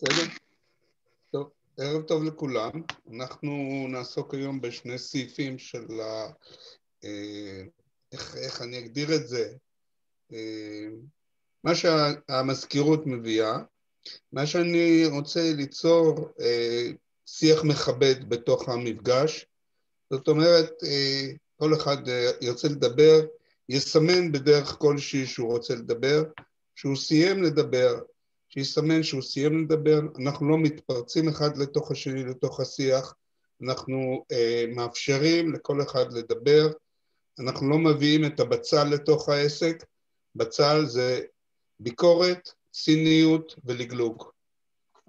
בסדר? טוב, ערב טוב לכולם. אנחנו נעסוק היום בשני סעיפים של איך אני אגדיר את זה? מה שהמזכירות מביאה, מה שאני רוצה ליצור שיח מכבד בתוך המפגש. זאת אומרת, כל אחד ירצה לדבר, יסמן בדרך כלשהי שהוא רוצה לדבר, שהוא סיים לדבר, שיסמן שהוא סיים לדבר. אנחנו לא מתפרצים אחד לתוך השני, לתוך השיח, אנחנו מאפשרים לכל אחד לדבר, אנחנו לא מביאים את הבצל לתוך העסק. בצל זה ביקורת, ציניות ולגלוג.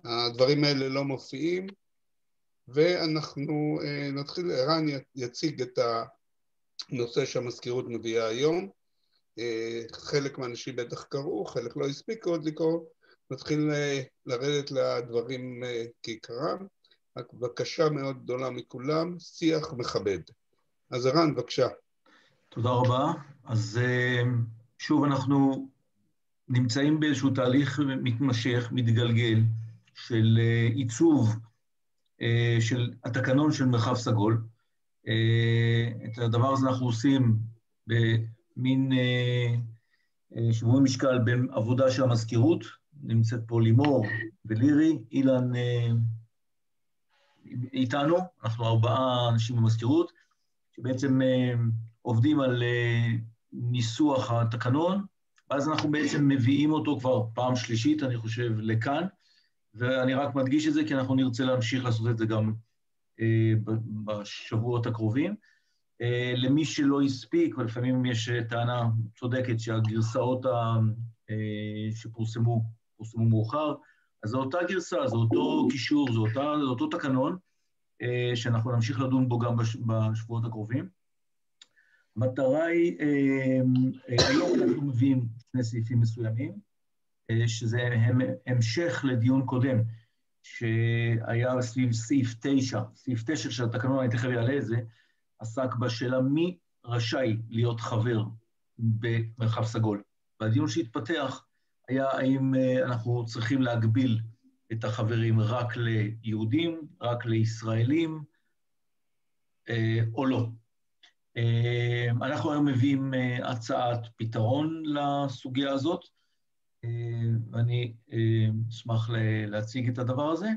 הדברים האלה לא מופיעים, ואנחנו נתחיל. ערן יציג את הנושא שהמזכירות מביאה היום. חלק מהאנשים בטח קראו, חלק לא הספיקו עוד לקרוא. נתחיל לרדת לדברים כעיקרם. רק בקשה מאוד גדולה מכולם, שיח מכבד. אז ערן, בבקשה. תודה רבה. אז שוב אנחנו נמצאים באיזשהו תהליך מתמשך, מתגלגל, של עיצוב של התקנון של מרחב סגול. את הדבר הזה אנחנו עושים במין שיווי משקל בין עבודה של המזכירות, נמצאת פה לימור ולירי, אילן איתנו, אנחנו 4 אנשים במזכירות, שבעצם עובדים על ניסוח התקנון, ואז אנחנו בעצם מביאים אותו כבר פעם שלישית, אני חושב, לכאן, ואני רק מדגיש את זה, כי אנחנו נרצה להמשיך לעשות את זה גם בשבועות הקרובים. למי שלא הספיק, ולפעמים יש טענה צודקת שהגרסאות שפורסמו מאוחר, אז זו אותה גרסה, זו אותו קישור, זו אותו תקנון, שאנחנו נמשיך לדון בו גם בשבועות הקרובים. המטרה היא, היום אנחנו מביאים 2 סעיפים מסוימים, שזה המשך לדיון קודם, שהיה סביב סעיף 9, סעיף 9 של התקנון, אני תכף יעלה את זה, עסק בשאלה מי רשאי להיות חבר במרחב סגול. והדיון שהתפתח היה האם אנחנו צריכים להגביל את החברים רק ליהודים, רק לישראלים, או לא. אנחנו היום מביאים הצעת פתרון לסוגיה הזאת, ואני אשמח להציג את הדבר הזה.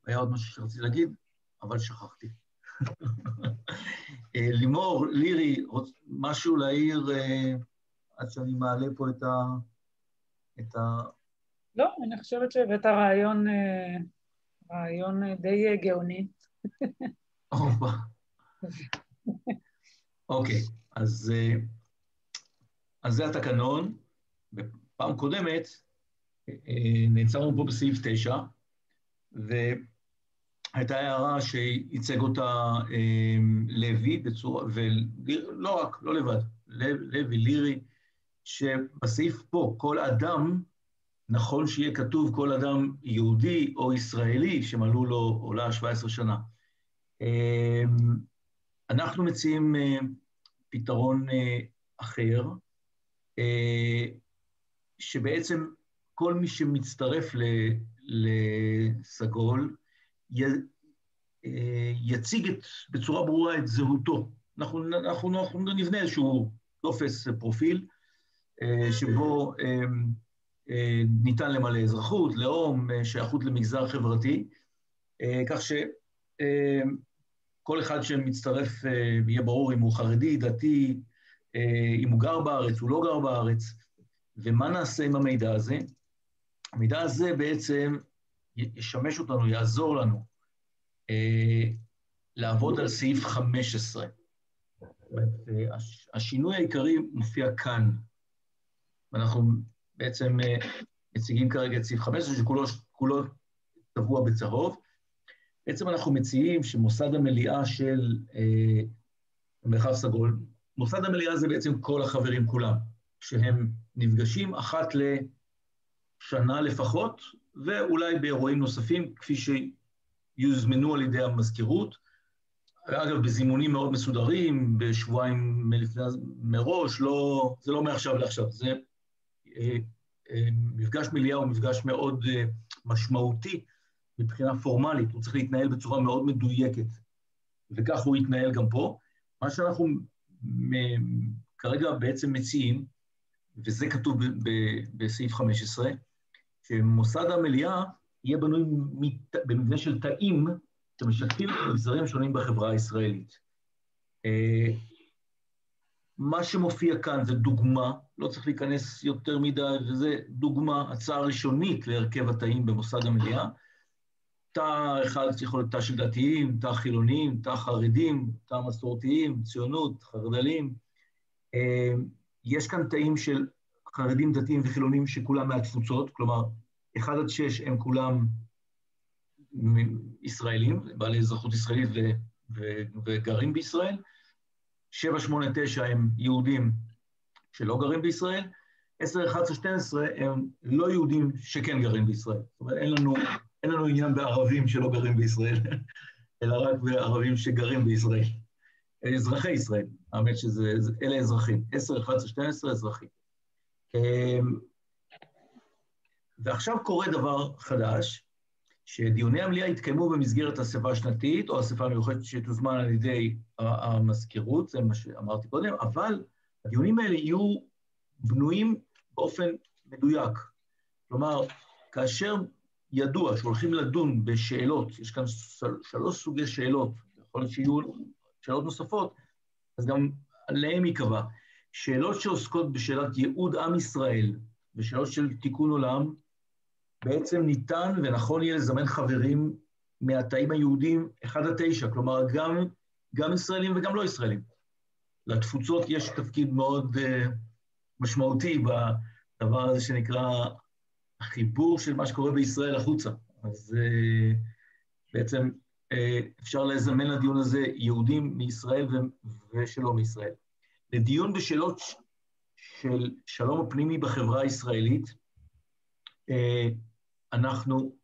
היה עוד משהו שרציתי להגיד, אבל שכחתי. לימור, לירי, משהו להעיר עד שאני מעלה פה את ה... לא, אני חושבת שהבאת רעיון די גאוני. אוקיי, אז זה התקנון. בפעם קודמת נעצרנו פה בסעיף 9, והייתה הערה שייצג אותה לוי בצורה, ולא רק, לא לבד, לוי, לירי, שבסעיף פה כל אדם, נכון שיהיה כתוב כל אדם יהודי או ישראלי שמלאו לו עולה 17 שנה. אנחנו מציעים פתרון אחר, שבעצם כל מי שמצטרף לסגול יציג בצורה ברורה את זהותו. אנחנו נבנה איזשהו טופס פרופיל, שבו ניתן למלא אזרחות, לאום, שייכות למגזר חברתי, כך שכל אחד שמצטרף יהיה ברור אם הוא חרדי, דתי, אם הוא גר בארץ, הוא לא גר בארץ. ומה נעשה עם המידע הזה? המידע הזה בעצם ישמש אותנו, יעזור לנו לעבוד על סעיף 15. השינוי העיקרי מופיע כאן, ואנחנו בעצם מציגים כרגע את סעיף 15, שכולו טבוע בצהוב. בעצם אנחנו מציעים שמוסד המליאה של מרחב סגול, מוסד המליאה זה בעצם כל החברים כולם, שהם נפגשים אחת לשנה לפחות, ואולי באירועים נוספים, כפי שיוזמנו על ידי המזכירות, אגב, בזימונים מאוד מסודרים, בשבועיים מראש, זה לא מעכשיו לעכשיו, זה מפגש מליאה הוא מפגש מאוד משמעותי מבחינה פורמלית, הוא צריך להתנהל בצורה מאוד מדויקת, וכך הוא יתנהל גם פה. מה שאנחנו כרגע בעצם מציעים, וזה כתוב בסעיף 15, שמוסד המליאה יהיה בנוי במבנה של תאים שמשקפים את המגזרים השונים בחברה הישראלית. מה שמופיע כאן זה דוגמה, לא צריך להיכנס יותר מדי, וזה דוגמה, הצעה ראשונית להרכב התאים במוסד המליאה. תא אחד יכול להיות תא של דתיים, תא חילונים, תא חרדים, תא מסורתיים, ציונות, חרדלים. יש כאן תאים של חרדים, דתיים וחילונים שכולם מהתפוצות, כלומר, 1-6 הם כולם ישראלים, בעלי אזרחות ישראלית וגרים בישראל, 7, 8, 9 הם יהודים שלא גרים בישראל, 10, 11, 12 הם לא יהודים שכן גרים בישראל. זאת אומרת, אין לנו עניין בערבים שלא גרים בישראל, אלא רק בערבים שגרים בישראל. אזרחי ישראל, האמת שאלה אזרחים, 10, 11, 12 אזרחים. ועכשיו קורה דבר חדש, שדיוני המליאה יתקיימו במסגרת אספה שנתית, או אספה מיוחדת שתוזמן על ידי המזכירות, זה מה שאמרתי קודם, אבל הדיונים האלה יהיו בנויים באופן מדויק. כלומר, כאשר ידוע שהולכים לדון בשאלות, יש כאן 3 סוגי שאלות, יכול להיות שיהיו שאלות נוספות, אז גם עליהם ייקבע. שאלות שעוסקות בשאלת ייעוד עם ישראל, ושאלות של תיקון עולם, בעצם ניתן ונכון יהיה לזמן חברים מהתאים היהודים 1-9, כלומר גם ישראלים וגם לא ישראלים. לתפוצות יש תפקיד מאוד משמעותי בדבר הזה שנקרא החיבור של מה שקורה בישראל החוצה. אז בעצם אפשר לזמן לדיון הזה יהודים מישראל ושלא מישראל. לדיון בשאלות של שלום הפנימי בחברה הישראלית, אנחנו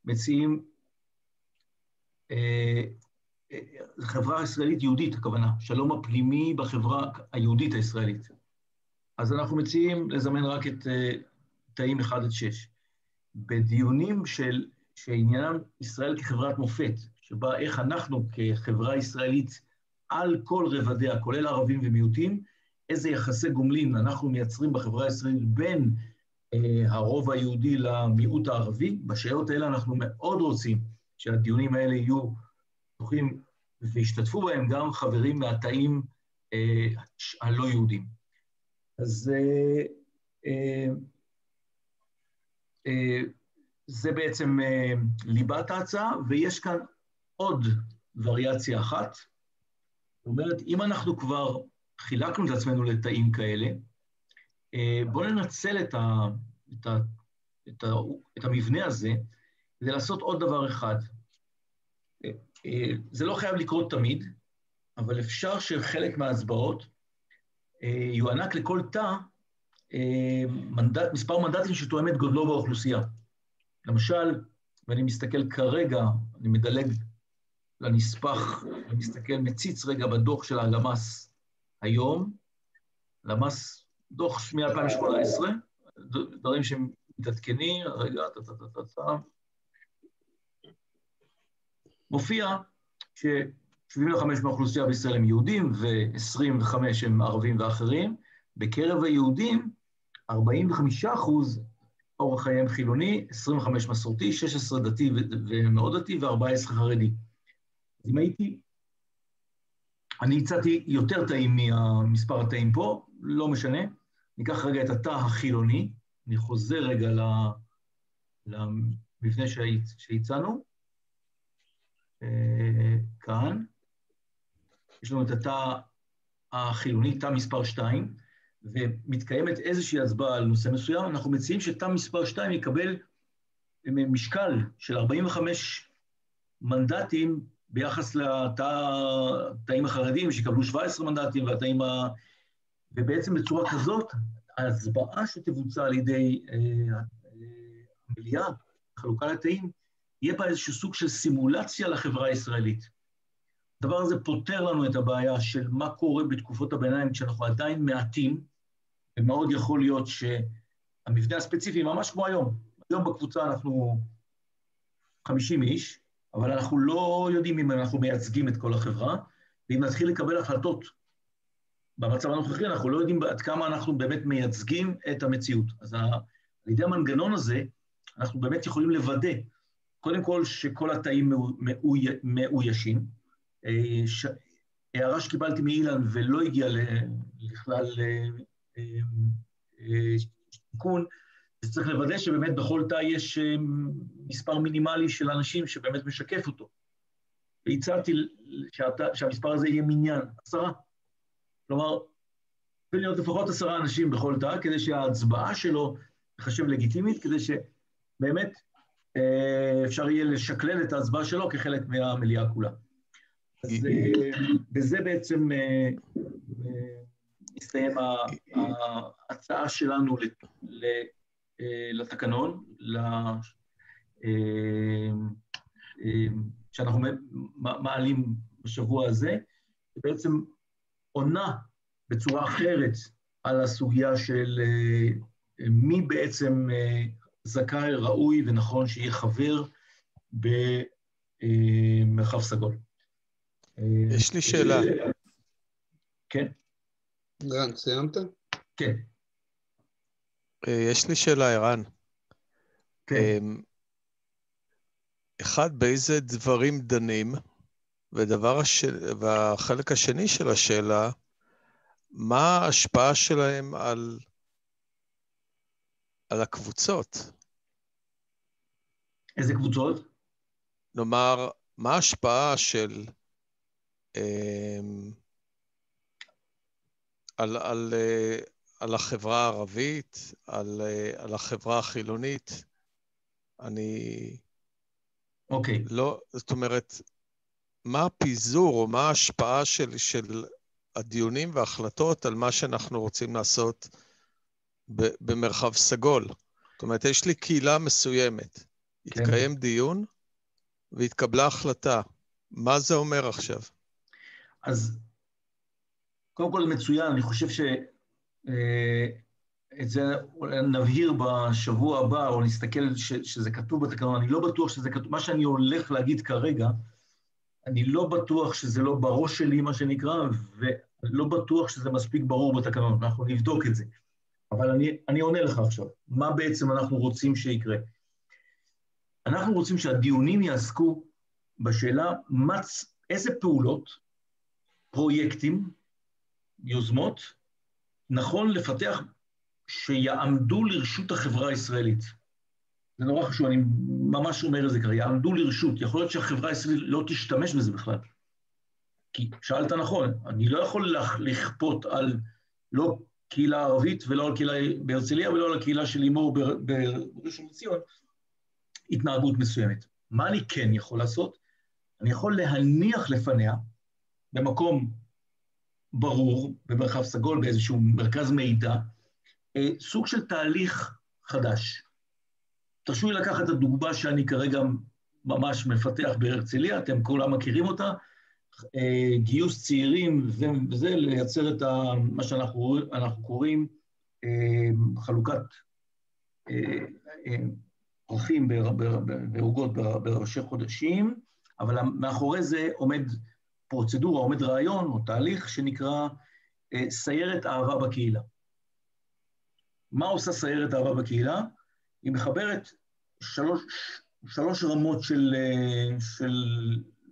מציעים חברה ישראלית יהודית, הכוונה, שלום הפנימי בחברה היהודית הישראלית. אז אנחנו מציעים לזמן רק את תאים 1-6. בדיונים שעניינם ישראל כחברת מופת, שבה איך אנחנו כחברה ישראלית על כל רבדיה, כולל ערבים ומיעוטים, איזה יחסי גומלין אנחנו מייצרים בחברה הישראלית בין הרוב היהודי למיעוט הערבי. בשאלות האלה אנחנו מאוד רוצים שהדיונים האלה יהיו פתוחים וישתתפו בהם גם חברים מהתאים הלא יהודים. אז זה בעצם ליבת ההצעה, ויש כאן עוד וריאציה אחת. זאת אומרת, אם אנחנו כבר חילקנו את עצמנו לתאים כאלה, בואו ננצל את המבנה הזה, כדי לעשות עוד דבר אחד. זה לא חייב לקרות תמיד, אבל אפשר שחלק מההצבעות יוענק לכל תא מספר מנדטים שתואם את גודלו באוכלוסייה. למשל, ואני מסתכל כרגע, אני מדלג לנספח, אני מסתכל, מציץ רגע בדוח של הלמ"ס היום, למ"ס דוח מ-2018, דברים שמתעדכנים, רגע, מופיע ש-75% מהאוכלוסייה בישראל הם יהודים, ו-25% הם ערבים ואחרים. בקרב היהודים, 45% אורח חייהם חילוני, 25% מסורתי, 16% דתי ומאוד דתי, ו14% חרדי. אז אם אני הצעתי יותר תאים ממספר התאים פה, לא משנה. ניקח רגע את התא החילוני, אני חוזר רגע למבנה שהצענו. כאן, יש לנו את התא החילוני, תא מספר 2, ומתקיימת איזושהי הצבעה על נושא מסוים, אנחנו מציעים שתא מספר 2 יקבל משקל של 45 מנדטים ביחס לתאים החרדים, שיקבלו 17 מנדטים, ובעצם בצורה כזאת, ההצבעה שתבוצע על ידי המליאה, חלוקה לתאים, יהיה בה איזשהו סוג של סימולציה לחברה הישראלית. הדבר הזה פותר לנו את הבעיה של מה קורה בתקופות הביניים, כשאנחנו עדיין מעטים, ומאוד יכול להיות המבנה הספציפי, ממש כמו היום. היום בקבוצה אנחנו 50 איש, אבל אנחנו לא יודעים אם אנחנו מייצגים את כל החברה, ואם נתחיל לקבל החלטות במצב הנוכחי, אנחנו לא יודעים עד כמה אנחנו באמת מייצגים את המציאות. אז על ידי המנגנון הזה, אנחנו באמת יכולים לוודא, קודם כל שכל התאים מאוישים, הערה שקיבלתי מאילן ולא הגיעה לכלל תיקון, אז צריך לוודא שבאמת בכל תא יש מספר מינימלי של אנשים שבאמת משקף אותו. והצעתי שהמספר הזה יהיה מניין, 10. כלומר, צריך להיות לפחות 10 אנשים בכל תא, כדי שההצבעה שלו תחשב לגיטימית, כדי שבאמת אפשר יהיה לשקלל את ההצבעה שלו כחלק מהמליאה כולה. אז בזה בעצם מסתיים ההצעה שלנו לתקנון, שאנחנו מעלים בשבוע הזה, ובעצם עונה בצורה אחרת על הסוגיה של מי בעצם זכאי, ראוי ונכון שיהיה חבר במרחב סגול. יש לי שאלה. כן. ערן, סיימת? כן. יש לי שאלה, ערן. כן. אחד, באיזה דברים דנים, והחלק השני של השאלה, מה ההשפעה שלהם על הקבוצות? איזה קבוצות? נאמר, מה ההשפעה על החברה הערבית, על החברה החילונית? אוקיי. לא, זאת אומרת, מה הפיזור או מה ההשפעה של הדיונים וההחלטות על מה שאנחנו רוצים לעשות במרחב סגול? זאת אומרת, יש לי קהילה מסוימת, התקיים דיון והתקבלה החלטה. מה זה אומר עכשיו? אז קודם כל מצוין, אני חושב את זה נבהיר בשבוע הבא, או נסתכל שזה כתוב בתקנון. אני לא בטוח שזה כתוב, מה שאני הולך להגיד כרגע, אני לא בטוח שזה לא בראש שלי, מה שנקרא, ולא בטוח שזה מספיק ברור בתקנון. אנחנו נבדוק את זה. אבל אני עונה לך עכשיו, מה בעצם אנחנו רוצים שיקרה? אנחנו רוצים שהדיונים יעסקו בשאלה איזה פעולות, פרויקטים, יוזמות, נכון לפתח שיעמדו לרשות החברה הישראלית. זה נורא חשוב, אני ממש אומר את זה כרגע, יעמדו לרשות. יכול להיות שהחברה הישראלית לא תשתמש בזה בכלל. כי שאלת נכון, אני לא יכול לכפות על לא קהילה ערבית ולא על קהילה בהרצליה ולא על הקהילה של לימור בראשון לציון, התנהגות מסוימת. מה אני כן יכול לעשות? אני יכול להניח לפניה במקום ברור, במרחב סגול, באיזשהו מרכז מידע, סוג של תהליך חדש. תרשו לי לקחת את הדוגמה שאני כרגע ממש מפתח בהרצליה, אתם כולם מכירים אותה, גיוס צעירים וזה, לייצר את מה שאנחנו קוראים חלוקת פרחים ועוגות בראשי חודשים, אבל מאחורי זה עומד פרוצדורה, עומד רעיון או תהליך שנקרא סיירת אהבה בקהילה. מה עושה סיירת אהבה בקהילה? היא מחברת שלוש רמות של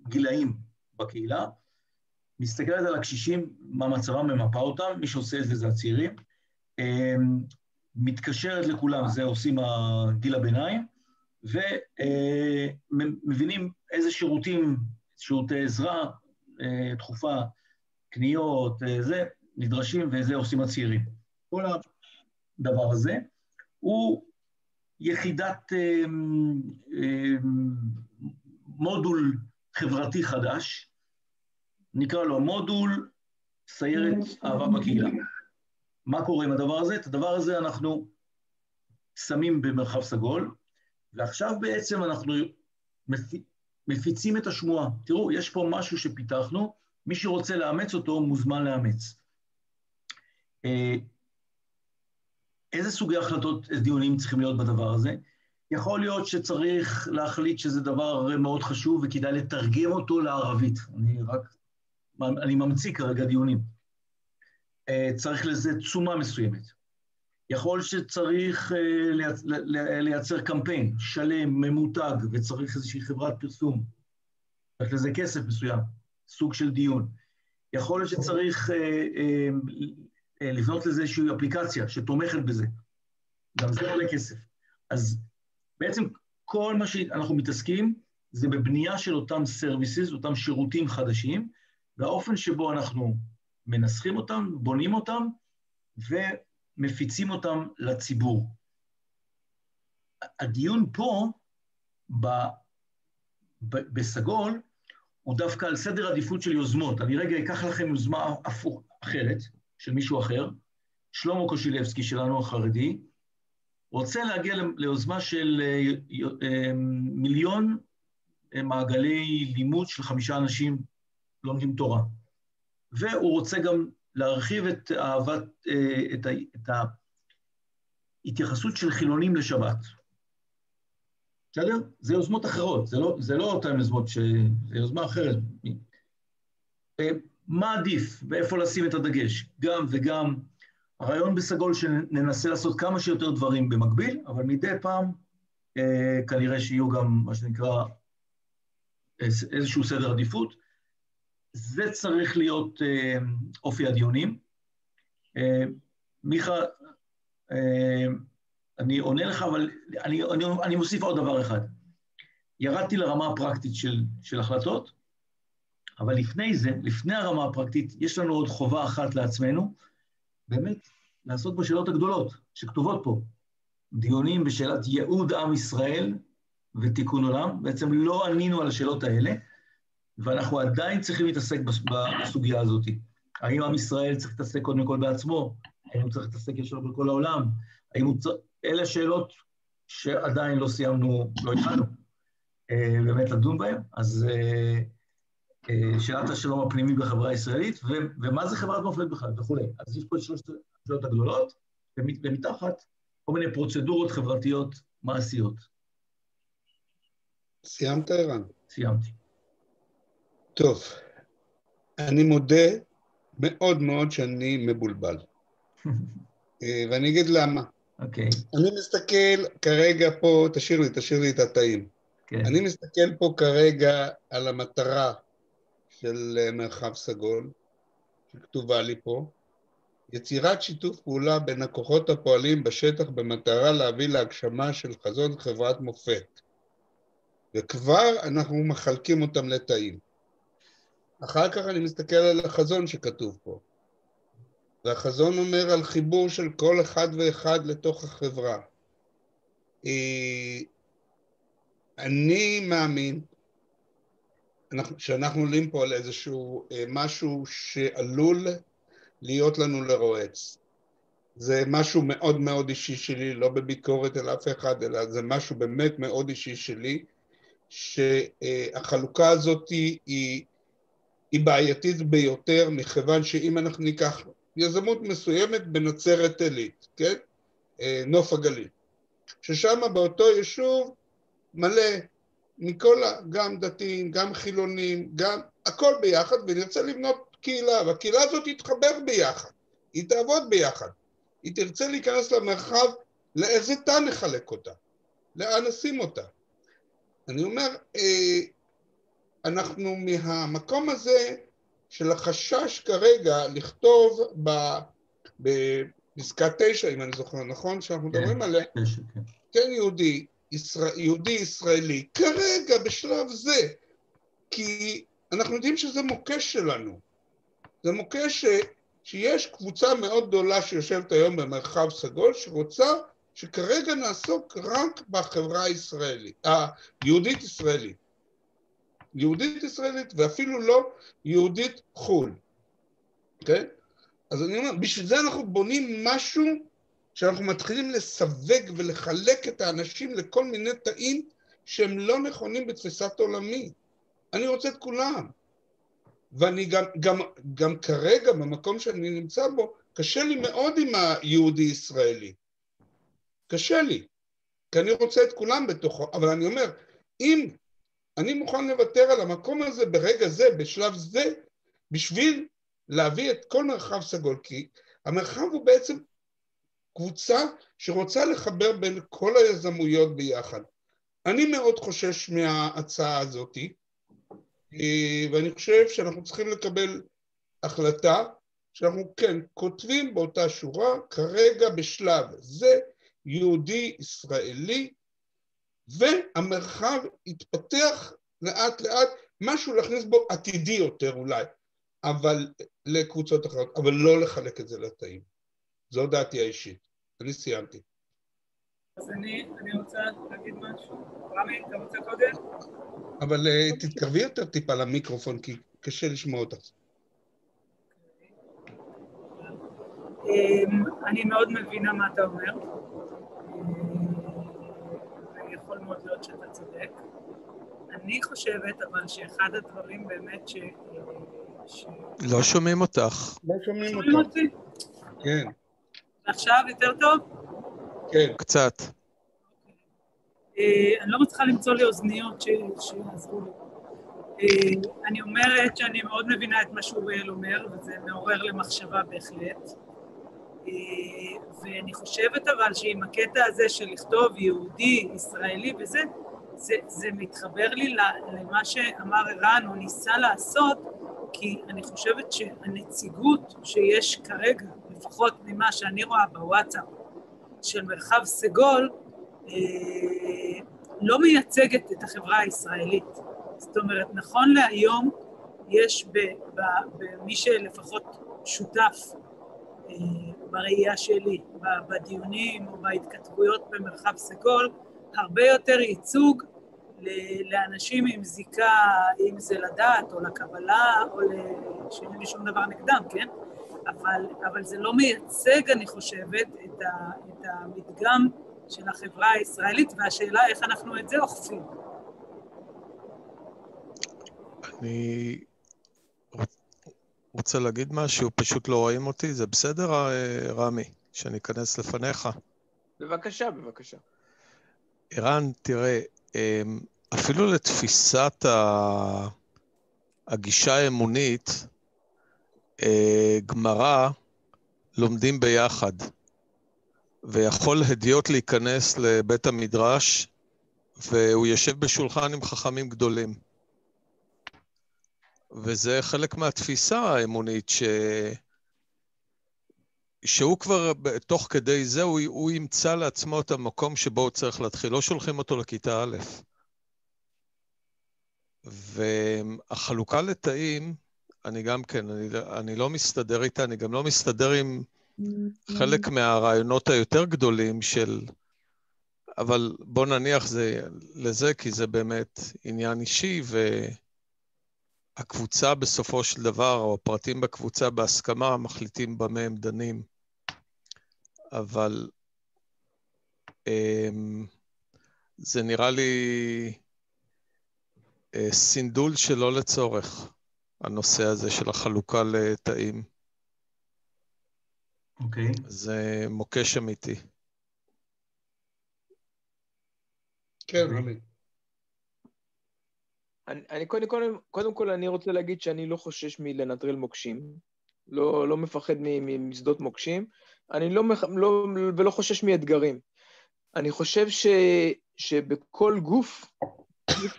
גילאים בקהילה, מסתכלת על הקשישים, מה מצבם, ממפה אותם, מי שעושה את זה הצעירים, מתקשרת לכולם, זה עושים הגיל הביניים, ומבינים איזה שירותים, שירותי עזרה, דחופה, קניות, זה, נדרשים, וזה עושים הצעירים. כל הדבר הזה הוא יחידת מודול חברתי חדש, נקרא לו מודול סיירת אהבה בקהילה. מה קורה עם הדבר הזה? את הדבר הזה אנחנו שמים במרחב סגול, ועכשיו בעצם אנחנו מפיצים את השמועה. תראו, יש פה משהו שפיתחנו, מי שרוצה לאמץ אותו מוזמן לאמץ. איזה סוגי החלטות דיונים צריכים להיות בדבר הזה? יכול להיות שצריך להחליט שזה דבר מאוד חשוב וכדאי לתרגם אותו לערבית. אני ממציא כרגע דיונים. צריך לזה תשומה מסוימת. יכול שצריך לייצר קמפיין שלם, ממותג, וצריך איזושהי חברת פרסום. צריך לזה כסף מסוים, סוג של דיון. יכול להיות שצריך לבנות לזה איזושהי אפליקציה שתומכת בזה. גם זה עולה כסף. אז בעצם כל מה שאנחנו מתעסקים זה בבנייה של אותם סרוויסס, אותם שירותים חדשים, והאופן שבו אנחנו מנסחים אותם, בונים אותם, ומפיצים אותם לציבור. הדיון פה, בסגול, הוא דווקא על סדר עדיפות של יוזמות. אני רגע אקח לכם יוזמה אחרת, של מישהו אחר, שלמה קושילבסקי שלנו החרדי, רוצה להגיע ליוזמה של 1,000,000 מעגלי לימוד של 5 אנשים לומדים תורה. והוא רוצה גם להרחיב את ההתייחסות של חילונים לשבת. בסדר? זה יוזמות אחרות, זה לא אותן יוזמות, זה יוזמה אחרת. מה עדיף ואיפה לשים את הדגש? גם וגם, הרעיון בסגול שננסה לעשות כמה שיותר דברים במקביל, אבל מדי פעם כנראה שיהיו גם מה שנקרא איזשהו סדר עדיפות. זה צריך להיות אופי הדיונים. מיכה, אני עונה לך, אבל אני מוסיף עוד דבר אחד. ירדתי לרמה הפרקטית של החלטות, אבל לפני זה, לפני הרמה הפרקטית, יש לנו עוד חובה אחת לעצמנו, באמת לעסוק בשאלות הגדולות שכתובות פה. דיונים בשאלת ייעוד עם ישראל ותיקון עולם, בעצם לא ענינו על השאלות האלה, ואנחנו עדיין צריכים להתעסק בסוגיה הזאת. האם עם ישראל צריך להתעסק קודם כל בעצמו? האם הוא צריך להתעסק ישר בכל העולם? אלה שאלות שעדיין לא סיימנו, לא התחלנו, באמת לדון בהן. אז שאלת השלום הפנימי בחברה הישראלית, ומה זה חברת מופת בכלל וכו'. אז יש פה את 3 השאלות הגדולות, ומתחת כל מיני פרוצדורות חברתיות מעשיות. סיימת, ערן? סיימתי. טוב, אני מודה מאוד מאוד שאני מבולבל. ואני אגיד למה. אוקיי. אני מסתכל כרגע פה, תשאיר לי את התאים. כן. אני מסתכל פה כרגע על המטרה של מרחב סגול, שכתובה לי פה, יצירת שיתוף פעולה בין הכוחות הפועלים בשטח במטרה להביא להגשמה של חזון חברת מופת. וכבר אנחנו מחלקים אותם לתאים. אחר כך אני מסתכל על החזון שכתוב פה. והחזון אומר על חיבור של כל אחד ואחד לתוך החברה. אני מאמין שאנחנו עולים פה על איזשהו משהו שעלול להיות לנו לרועץ. זה משהו מאוד מאוד אישי שלי, לא בביקורת על אף אחד, אלא זה משהו באמת מאוד אישי שלי, שהחלוקה הזאת היא בעייתית ביותר, מכיוון שאם אנחנו ניקח יזמות מסוימת בנצרת עילית, כן? נוף הגליל, ששם באותו יישוב מלא מכל, גם דתיים, גם חילונים, גם הכל ביחד, ונרצה לבנות קהילה, והקהילה הזאת תתחבר ביחד, היא תעבוד ביחד, היא תרצה להיכנס למרחב, לאיזה תא נחלק אותה, לאן נשים אותה. אני אומר, אנחנו מהמקום הזה של החשש כרגע לכתוב בפסקה 9, אם אני זוכר נכון, שאנחנו מדברים עליה, כן יהודי ישראלי, כרגע בשלב זה, כי אנחנו יודעים שזה מוקש שלנו, זה מוקש שיש קבוצה מאוד גדולה שיושבת היום במרחב סגול, שרוצה שכרגע נעסוק רק בחברה הישראלית, היהודית ישראלית. יהודית ישראלית ואפילו לא יהודית חול. כן? אז אני אומר, בשביל זה אנחנו בונים משהו שאנחנו מתחילים לסווג ולחלק את האנשים לכל מיני תאים שהם לא נכונים בתפיסת עולמי. אני רוצה את כולם. ואני גם כרגע במקום שאני נמצא בו, קשה לי מאוד עם היהודי ישראלי. קשה לי, כי אני רוצה את כולם בתוכו, אבל אני אומר, אם אני מוכן לוותר על המקום הזה ברגע זה, בשלב זה, בשביל להביא את כל מרחב סגול, כי המרחב הוא בעצם קבוצה שרוצה לחבר בין כל היזמויות ביחד. אני מאוד חושש מההצעה הזאת, ואני חושב שאנחנו צריכים לקבל החלטה, שאנחנו כן כותבים באותה שורה, כרגע בשלב זה, יהודי ישראלי, והמרחב יתפתח לאט לאט, משהו להכניס בו עתידי יותר אולי, אבל לקבוצות אחרות, אבל לא לחלק את זה לתאים. זו דעתי האישית. אני סיימתי. אז אני רוצה להגיד משהו. רמי, אתה רוצה קודם? אבל תתקרבי יותר טיפה למיקרופון, כי קשה לשמוע אותך. אני מאוד מבינה מה אתה אומר. ויכול מאוד להיות שאתה צודק. אני חושבת, אבל שאחד הדברים באמת לא שומעים אותך. לא שומעים שומעים אותך. אותי? כן. עכשיו יותר טוב? כן. קצת. אני לא מצליחה למצוא לי אוזניות שיעזרו לי. אני אומרת שאני מאוד מבינה את מה שאוריאל אומר, וזה מעורר למחשבה בהחלט. ואני חושבת אבל שעם הקטע הזה של לכתוב יהודי, ישראלי וזה, זה מתחבר לי למה שאמר ערן, או ניסה לעשות, כי אני חושבת שהנציגות שיש כרגע, לפחות ממה שאני רואה בוואטסאפ של מרחב סגול, לא מייצגת את החברה הישראלית. זאת אומרת, נכון להיום יש במי שלפחות שותף בראייה שלי, בדיונים או בהתכתבויות במרחב סגול, הרבה יותר ייצוג לאנשים עם זיקה, אם זה לדת או לקבלה, או שאין לי שום דבר נגדם, כן? אבל זה לא מייצג, אני חושבת, את המדגם של החברה הישראלית, והשאלה איך אנחנו את זה אוכפים. אני רוצה להגיד משהו, פשוט לא רואים אותי, זה בסדר, רמי, שאני אכנס לפניך? בבקשה, בבקשה. ערן, תראה, אפילו לתפיסת הגישה האמונית, גמרא לומדים ביחד, ויכול הדיוט להיכנס לבית המדרש, והוא יושב בשולחן עם חכמים גדולים. וזה חלק מהתפיסה האמונית, שהוא כבר, תוך כדי זה, הוא ימצא לעצמו את המקום שבו הוא צריך להתחיל. לא שולחים אותו לכיתה א'. והחלוקה לתאים, אני גם כן, אני לא מסתדר איתה, אני גם לא מסתדר עם חלק מהרעיונות היותר גדולים של, אבל בוא נניח לזה, כי זה באמת עניין אישי, והקבוצה בסופו של דבר, או הפרטים בקבוצה בהסכמה, מחליטים במה הם דנים. אבל זה נראה לי סינדול שלא לצורך, הנושא הזה של החלוקה לתאים. אוקיי. זה מוקש אמיתי. כן, רמי. אני קודם כל אני רוצה להגיד שאני לא חושש מלנטרל מוקשים, לא מפחד משדות מוקשים, אני ולא חושש מאתגרים. אני חושב שבכל גוף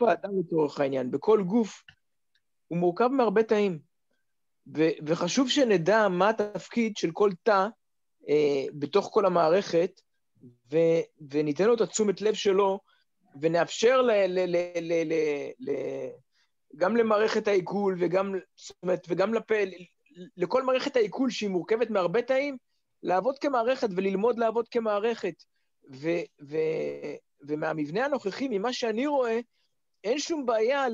האדם לצורך העניין, בכל גוף הוא מורכב מהרבה תאים, וחשוב שנדע מה התפקיד של כל תא בתוך כל המערכת, וניתן לו את התשומת לב שלו, ונאפשר גם למערכת העיכול, וגם לכל מערכת העיכול שהיא מורכבת מהרבה תאים, לעבוד כמערכת וללמוד לעבוד כמערכת. ומהמבנה הנוכחי, ממה שאני רואה, אין שום בעיה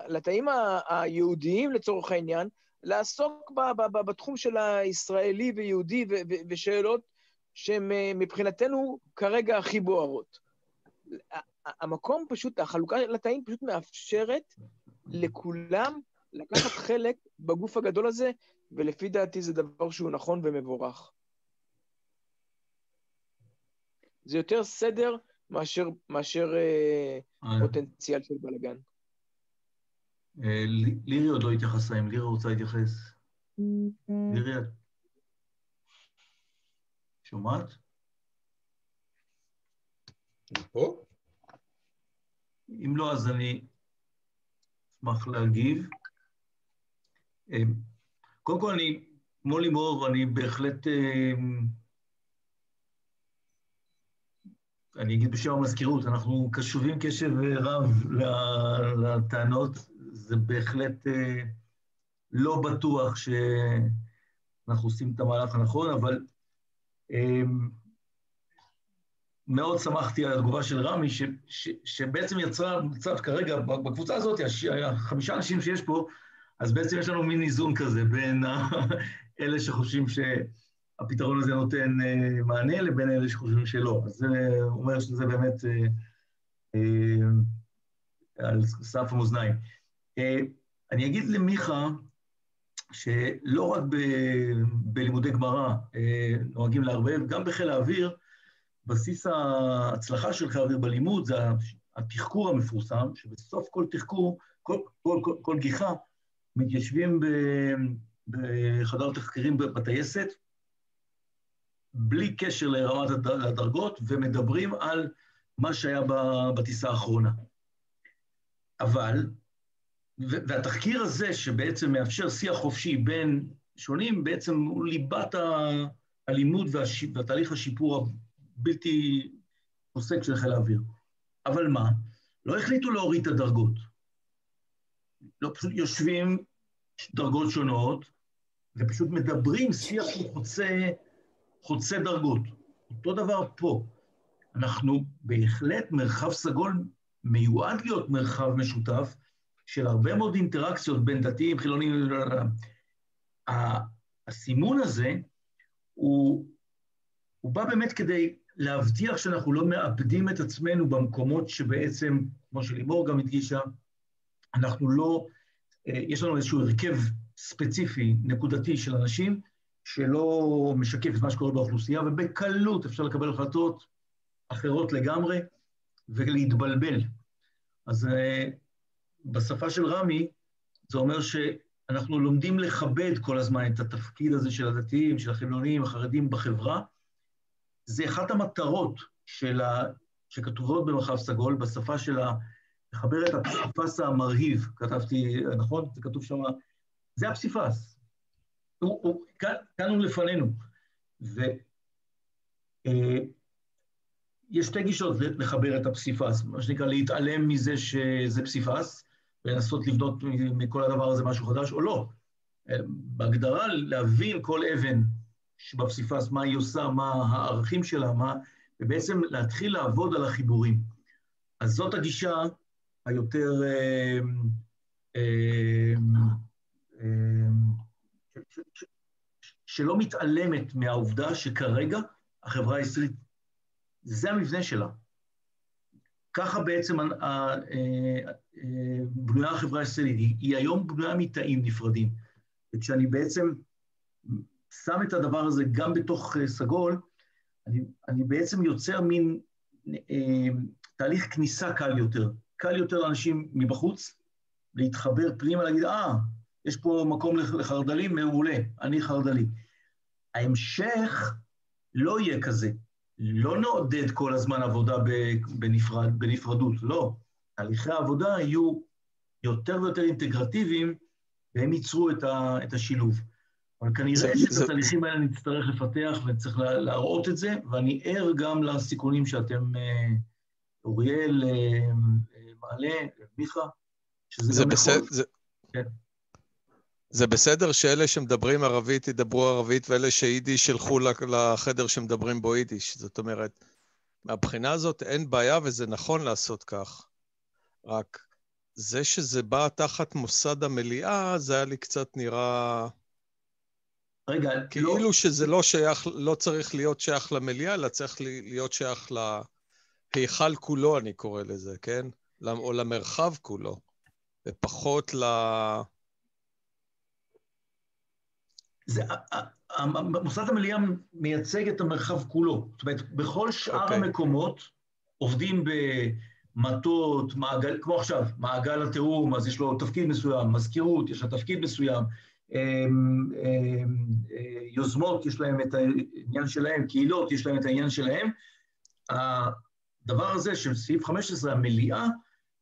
לתאים היהודיים לצורך העניין, לעסוק בתחום של הישראלי ויהודי ושאלות שהן מבחינתנו כרגע הכי בוערות. המקום פשוט, החלוקה לתאים פשוט מאפשרת לכולם לקחת חלק בגוף הגדול הזה, ולפי דעתי זה דבר שהוא נכון ומבורך. זה יותר סדר מאשר פוטנציאל של בלגן. לירי עוד לא התייחסה, אם לירי רוצה להתייחס. לירי, את שומעת? פה? אם לא, אז אני אשמח להגיב. קודם כל, כמו לימור, אני בהחלט, אני אגיד בשם המזכירות, אנחנו קשובים קשב רב לטענות, זה בהחלט לא בטוח שאנחנו עושים את המהלך הנכון, אבל מאוד שמחתי על התגובה של רמי, שבעצם יצרה מצב כרגע, בקבוצה הזאת, 5 אנשים שיש פה, אז בעצם יש לנו מין איזון כזה, בין אלה שחושבים שהפתרון הזה נותן מענה, לבין אלה שחושבים שלא. אז זה אומר שזה באמת על סף המאזניים. אני אגיד למיכה, שלא רק בלימודי גמרא נוהגים לערבב, גם בחיל האוויר, בסיס ההצלחה של חיל האוויר בלימוד זה התחקור המפורסם, שבסוף כל תחקור, כל גיחה, מתיישבים בחדר תחקירים בטייסת, בלי קשר לרמת הדרגות, ומדברים על מה שהיה בטיסה האחרונה. אבל, והתחקיר הזה שבעצם מאפשר שיח חופשי בין שונים, בעצם הוא ליבת הלימוד והתהליך השיפור הבלתי פוסק של חיל האוויר. אבל מה? לא החליטו להוריד את הדרגות. לא פשוט יושבים דרגות שונות, ופשוט מדברים שיח חוצה דרגות. אותו דבר פה. אנחנו בהחלט מרחב סגול מיועד להיות מרחב משותף, של הרבה מאוד אינטראקציות בין דתיים, חילונים, הסימון הזה, הוא בא באמת כדי להבטיח שאנחנו לא מאבדים את עצמנו במקומות שבעצם, כמו שלימור גם הדגישה, אנחנו לא, יש לנו איזשהו הרכב ספציפי, נקודתי של אנשים, שלא משקף את מה שקורה באוכלוסייה, ובקלות אפשר לקבל החלטות אחרות לגמרי, ולהתבלבל. אז בשפה של רמי, זה אומר שאנחנו לומדים לכבד כל הזמן את התפקיד הזה של הדתיים, של החילונים, החרדים בחברה. זה אחת המטרות שכתובות במרחב סגול, בשפה של לחבר את הפסיפס המרהיב, כתבתי, נכון? זה כתוב שם, זה הפסיפס. כאן הוא לפנינו. יש 2 גישות לחבר את הפסיפס, מה שנקרא להתעלם מזה שזה פסיפס, ולנסות לבנות מכל הדבר הזה משהו חדש, או לא. בהגדרה, להבין כל אבן שבפסיפס, מה היא עושה, מה הערכים שלה, ובעצם להתחיל לעבוד על החיבורים. אז זאת הגישה היותר שלא מתעלמת מהעובדה שכרגע החברה הישראלית, זה המבנה שלה. ככה בעצם בנויה החברה הישראלית, היא היום בנויה מתאים נפרדים. וכשאני בעצם שם את הדבר הזה גם בתוך סגול, אני בעצם יוצר מין תהליך כניסה קל יותר. קל יותר לאנשים מבחוץ, להתחבר פנימה, להגיד, יש פה מקום לחרדלים, מעולה, אני חרדלי. ההמשך לא יהיה כזה. לא נעודד כל הזמן עבודה בנפרדות, לא. תהליכי העבודה יהיו יותר ויותר אינטגרטיביים, והם ייצרו את השילוב. אבל כנראה שאת התהליכים האלה נצטרך לפתח, ונצטרך להראות את זה, ואני ער גם לסיכונים שאתם, אוריאל, מעלה, מיכה, שזה גם נכון. כן. זה בסדר שאלה שמדברים ערבית ידברו ערבית, ואלה שיידיש ילכו לחדר שמדברים בו יידיש. זאת אומרת, מהבחינה הזאת אין בעיה, וזה נכון לעשות כך. רק זה שזה בא תחת מוסד המליאה, זה היה לי קצת נראה... רגע, כאילו לא... שזה לא שייך, לא צריך להיות שייך למליאה, אלא צריך להיות שייך להיכל כולו, אני קורא לזה, כן? או למרחב כולו, ופחות מוסד המליאה מייצג את המרחב כולו. זאת אומרת, בכל שאר המקומות עובדים במטות, מעגל, כמו עכשיו, מעגל התיאום, אז יש לו תפקיד מסוים, מזכירות, יש לה תפקיד מסוים, יוזמות, יש להם את העניין שלהם, קהילות, יש להם את העניין שלהם. הדבר הזה של סעיף 15, המליאה,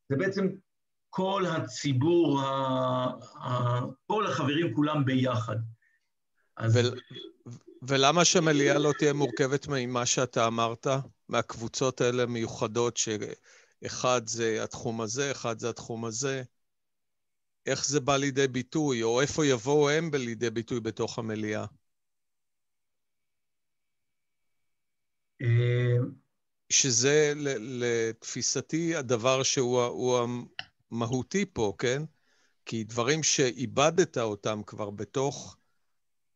זה בעצם כל הציבור, כל החברים כולם ביחד. ולמה שהמליאה לא תהיה מורכבת ממה שאתה אמרת, מהקבוצות האלה מיוחדות, שאחד זה התחום הזה, אחד זה התחום הזה? איך זה בא לידי ביטוי, או איפה יבואו הם לידי ביטוי בתוך המליאה? שזה לתפיסתי הדבר שהוא המהותי פה, כן? כי דברים שאיבדת אותם כבר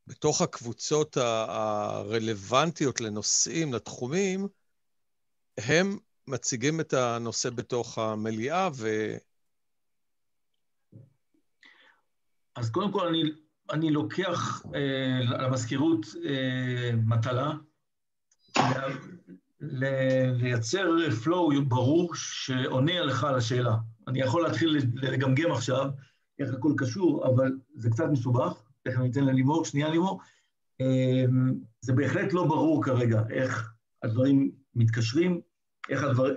בתוך הקבוצות הרלוונטיות לנושאים, לתחומים, הם מציגים את הנושא בתוך המליאה אז קודם כל אני לוקח למזכירות מטלה, לייצר flow ברור שעונה לך על השאלה. אני יכול להתחיל לגמגם עכשיו איך הכל קשור, אבל זה קצת מסובך. איך אני אתן ללימור, שנייה לימור. זה בהחלט לא ברור כרגע איך הדברים מתקשרים,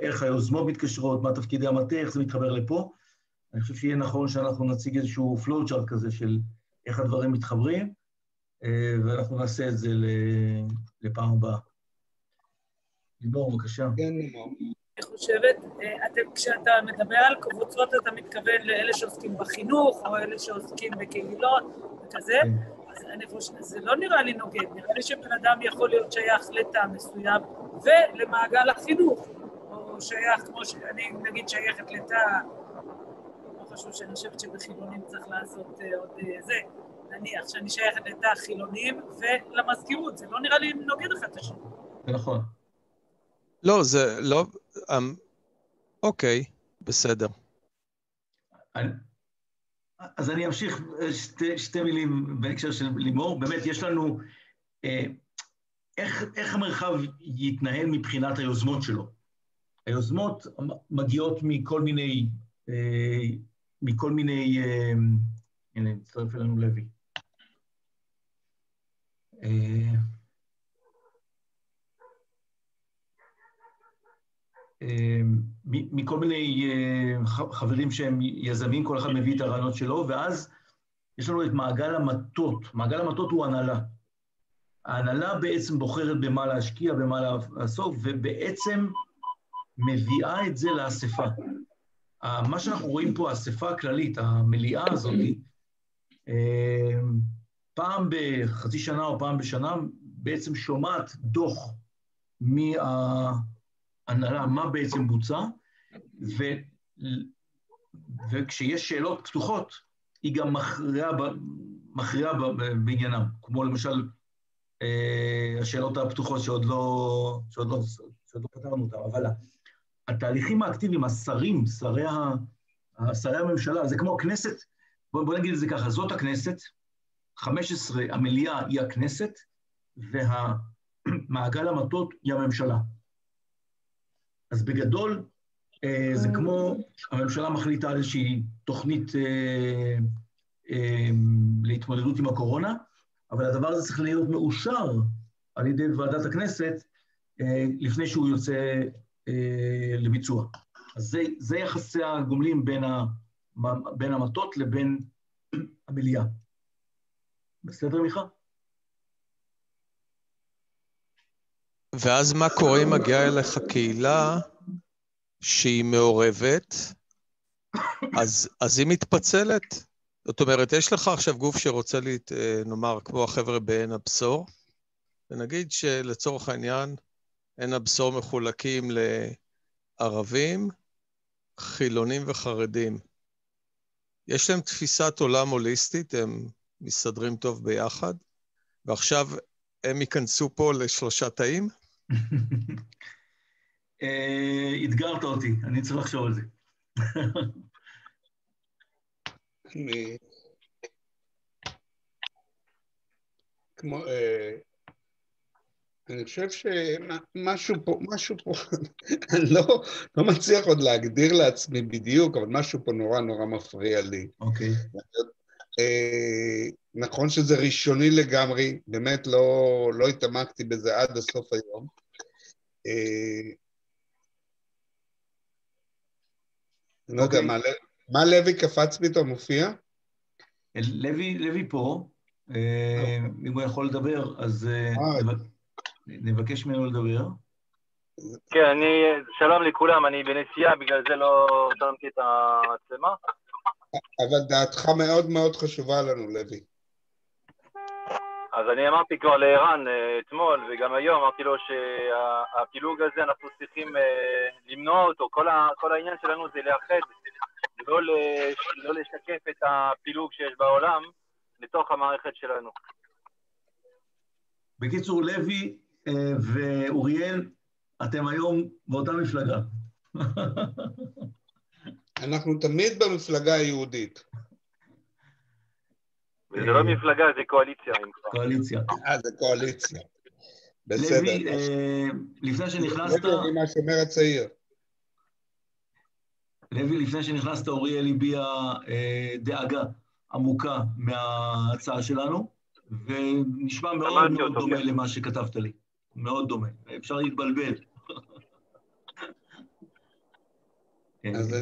איך היוזמות מתקשרות, מה תפקידי המטה, איך זה מתחבר לפה. אני חושב שיהיה נכון שאנחנו נציג איזשהו flow chart כזה של איך הדברים מתחברים, ואנחנו נעשה את זה לפעם הבאה. לימור, בבקשה. כן, לימור. אני חושבת, כשאתה מדבר על קבוצות, אתה מתכוון לאלה שעוסקים בחינוך, או אלה שעוסקים בקהילות, וכזה, אז אני חושבת, זה לא נראה לי נוגד, נראה לי שבן אדם יכול להיות שייך לתא מסוים, ולמעגל החינוך, או שייך, כמו שאני נגיד שייכת לתא, לא חשוב שאני חושבת שבחילונים צריך לעשות עוד זה, נניח שאני שייכת לתא חילונים, ולמזכירות, זה לא נראה לי נוגד אחד את השני. זה נכון. לא, זה לא... אוקיי, בסדר. אז אני אמשיך שתי מילים בהקשר של לימור. באמת, יש לנו... איך המרחב יתנהל מבחינת היוזמות שלו? היוזמות מגיעות מכל מיני... הנה, מצטרף אלינו לוי. מכל מיני חברים שהם יזמים, כל אחד מביא את הרעיונות שלו, ואז יש לנו את מעגל המטות. מעגל המטות הוא הנהלה. ההנהלה בעצם בוחרת במה להשקיע, במה לעסוק, ובעצם מביאה את זה לאספה. מה שאנחנו רואים פה, האספה הכללית, המליאה הזאת, פעם בחצי שנה או פעם בשנה, בעצם שומעת דוח הנהלה, מה בעצם בוצע, וכשיש שאלות פתוחות, היא גם מכריעה בעניינם, כמו למשל השאלות הפתוחות שעוד לא פתרנו אותם, אבל התהליכים האקטיביים, השרים, שרי הממשלה, זה כמו הכנסת, בוא נגיד את זה ככה, זאת הכנסת, 15, המליאה היא הכנסת, והמעגל המטות היא הממשלה. אז בגדול, זה כמו הממשלה מחליטה על איזושהי תוכנית להתמודדות עם הקורונה, אבל הדבר הזה צריך להיות מאושר על ידי ועדת הכנסת לפני שהוא יוצא לביצוע. אז זה יחסי הגומלים בין המטות לבין המליאה. בסדר, מיכה? ואז מה קורה אם מגיעה אליך קהילה שהיא מעורבת, אז היא מתפצלת? זאת אומרת, יש לך עכשיו גוף שרוצה נאמר, כמו החבר'ה בעין הבשור, ונגיד שלצורך העניין, עין הבשור מחולקים לערבים, חילונים וחרדים. יש להם תפיסת עולם הוליסטית, הם מסתדרים טוב ביחד, ועכשיו הם ייכנסו פה לשלושה תאים? אתגרת אותי, אני צריך לחשוב על זה. כמו, אני חושב שמשהו פה, אני לא מצליח עוד להגדיר לעצמי בדיוק, אבל משהו פה נורא נורא מפריע לי. אוקיי. נכון שזה ראשוני לגמרי, באמת לא התעמקתי בזה עד הסוף היום. אני לא יודע, מה לוי קפץ פתאום מופיע? לוי פה, אם הוא יכול לדבר, אז נבקש ממנו לדבר. כן, שלום לכולם, אני בנסיעה, בגלל זה לא שמתי את המצלמה. אבל דעתך מאוד מאוד חשובה לנו, לוי. אז אני אמרתי כבר לערן אתמול, וגם היום אמרתי לו שהפילוג הזה אנחנו צריכים למנוע אותו. כל העניין שלנו זה לאחד, לא לשקף את הפילוג שיש בעולם לתוך המערכת שלנו. בקיצור, לוי ואוריאל, אתם היום באותה מפלגה. אנחנו תמיד במפלגה היהודית. וזה לא מפלגה, זה קואליציה. קואליציה. זה קואליציה. בסדר. לוי, לפני שנכנסת... לוי, מה שאומר הצעיר. לוי, לפני שנכנסת, אוריאל הביע דאגה עמוקה מההצעה שלנו, ונשמע מאוד מאוד דומה למה שכתבת לי. מאוד דומה. אפשר להתבלבל. אז